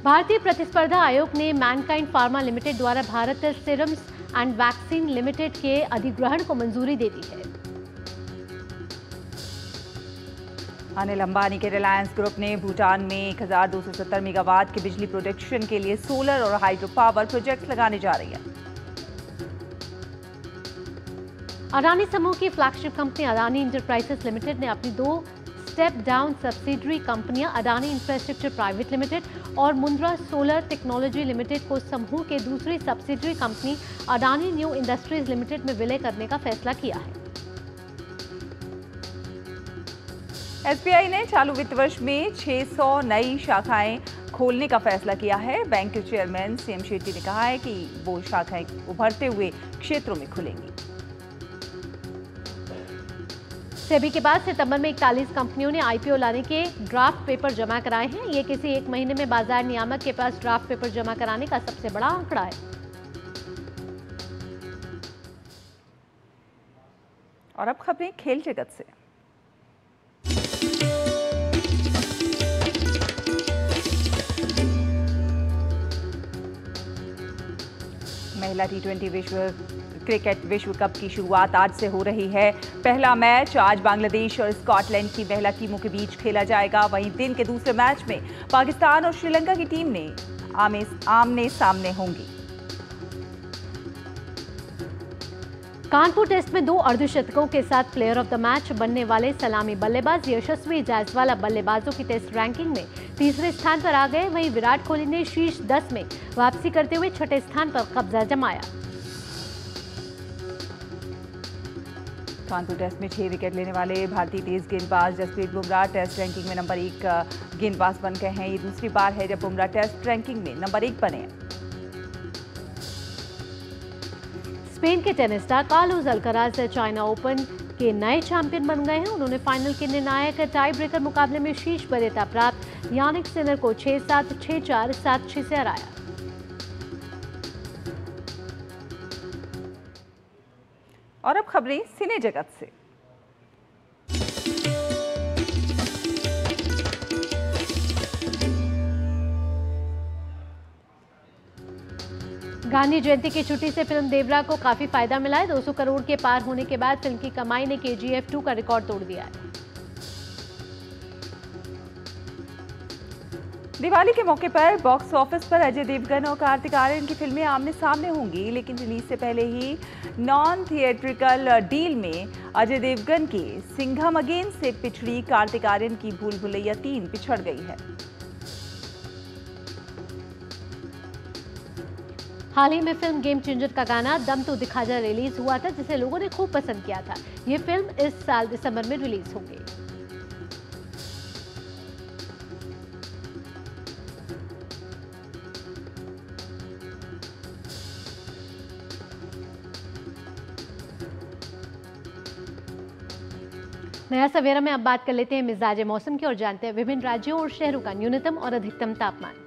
भारतीय प्रतिस्पर्धा आयोग ने मैनकाइंड फार्मा लिमिटेड द्वारा Bharat serums and vaccine limited के अधिग्रहण को मंजूरी दे दी है। अनिल अंबानी के रिलायंस ग्रुप ने भूटान में 1270 मेगावाट के बिजली प्रोडक्शन के लिए सोलर और हाइड्रो पावर प्रोजेक्ट लगाने जा रही है। अडानी समूह की flagship company Adani enterprises limited ने अपनी 2 स्टेप डाउन सब्सिडरी कंपनियां अडानी इंफ्रास्ट्रक्चर प्राइवेट लिमिटेड और मुंद्रा सोलर टेक्नोलॉजी लिमिटेड को समूह के दूसरी subsidiary company Adani new industries limited में विलय करने का फैसला किया है। एसबीआई ने चालू वित्त वर्ष में 600 नई शाखाएं खोलने का फैसला किया है। बैंक के चेयरमैन सीएम शेट्टी ने कहा है कि वो शाखाएं उभरते हुए क्षेत्रों में खुलेंगी। सेबी के बाद सितंबर में 41 कंपनियों ने आईपीओ लाने के ड्राफ्ट पेपर जमा कराए हैं। ये किसी एक महीने में बाजार नियामक के पास ड्राफ्ट पेपर जमा कराने का सबसे बड़ा आंकड़ा है। और अब खबरें खेल जगत से। महिला T20 क्रिकेट विश्व कप की शुरुआत आज से हो रही है। पहला मैच आज बांग्लादेश और स्कॉटलैंड की महिला टीमों के बीच खेला जाएगा। वहीं दिन के दूसरे मैच में पाकिस्तान और श्रीलंका की टीम ने आमने सामने होंगी। कानपुर टेस्ट में 2 अर्धशतकों के साथ प्लेयर ऑफ द मैच बनने वाले सलामी बल्लेबाज यशस्वी जायसवाल बल्लेबाजों की टेस्ट रैंकिंग में तीसरे स्थान पर आ गए। वहीं विराट कोहली ने शीर्ष 10 में वापसी करते हुए छठे स्थान पर कब्जा जमाया। कानपुर टेस्ट में 6 विकेट लेने वाले भारतीय तेज गेंदबाज जसप्रीत बुमराह टेस्ट रैंकिंग में नंबर 1 गेंदबाज बन गए हैं। ये दूसरी बार है जब बुमराह टेस्ट रैंकिंग में नंबर 1 बने हैं। स्पेन के tennis star Carlos Alcaraz China open के नए चैंपियन बन गए हैं। उन्होंने फाइनल के निर्णायक टाई ब्रेकर मुकाबले में शीर्ष वरीयता प्राप्त यानिक सिनर को 6-7, 6-4, 7-6 से हराया। और अब खबरें सिने जगत से। गांधी जयंती की छुट्टी से फिल्म देवरा को काफी फायदा मिला है। 200 करोड़ के पार होने के बाद फिल्म की कमाई ने KGF 2 का रिकॉर्ड तोड़ दिया है। दिवाली के मौके पर बॉक्स ऑफिस पर अजय देवगन और कार्तिक आर्यन की फिल्में आमने सामने होंगी, लेकिन रिलीज से पहले ही नॉन थिएट्रिकल डील में अजय देवगन की सिंघम अगेन से पिछड़ी कार्तिक आर्यन की भूल भुलैया 3 पिछड़ गई है। हाल ही में फिल्म गेम चेंजर का गाना दम तो दिखा जा रिलीज हुआ था, जिसे लोगों ने खूब पसंद किया था। ये फिल्म इस साल दिसंबर में रिलीज होगी। नया सवेरा में अब बात कर लेते हैं मिजाज मौसम की और जानते हैं विभिन्न राज्यों और शहरों का न्यूनतम और अधिकतम तापमान।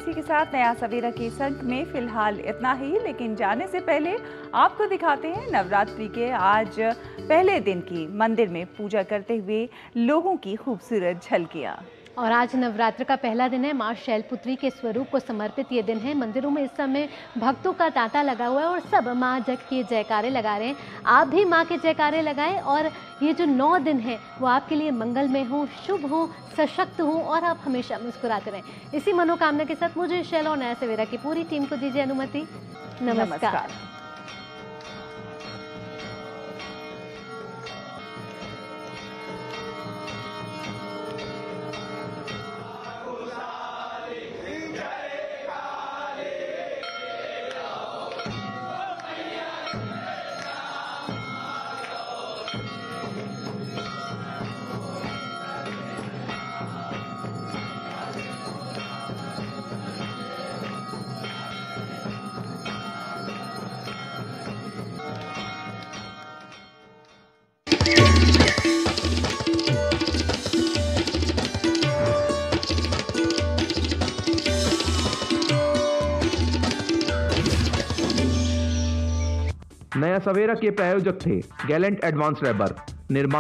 इसी के साथ नया सवेरा के इस अंक में फिलहाल इतना ही, लेकिन जाने से पहले आपको दिखाते हैं नवरात्रि के आज पहले दिन की मंदिर में पूजा करते हुए लोगों की खूबसूरत झलकियां। और आज नवरात्र का पहला दिन है। माँ शैलपुत्री के स्वरूप को समर्पित ये दिन है। मंदिरों में इस समय भक्तों का तांता लगा हुआ है और सब माँ जग के जयकारे लगा रहे हैं। आप भी माँ के जयकारे लगाएं और ये जो 9 दिन है वो आपके लिए मंगलमय हो, शुभ हो, सशक्त हो और आप हमेशा मुस्कुराते रहें। इसी मनोकामना के साथ मुझे शैल और नया सवेरा की पूरी टीम को दीजिए अनुमति। नमस्कार। नया सवेरा के प्रायोजक थे गैलेंट एडवांस रबर निर्माण।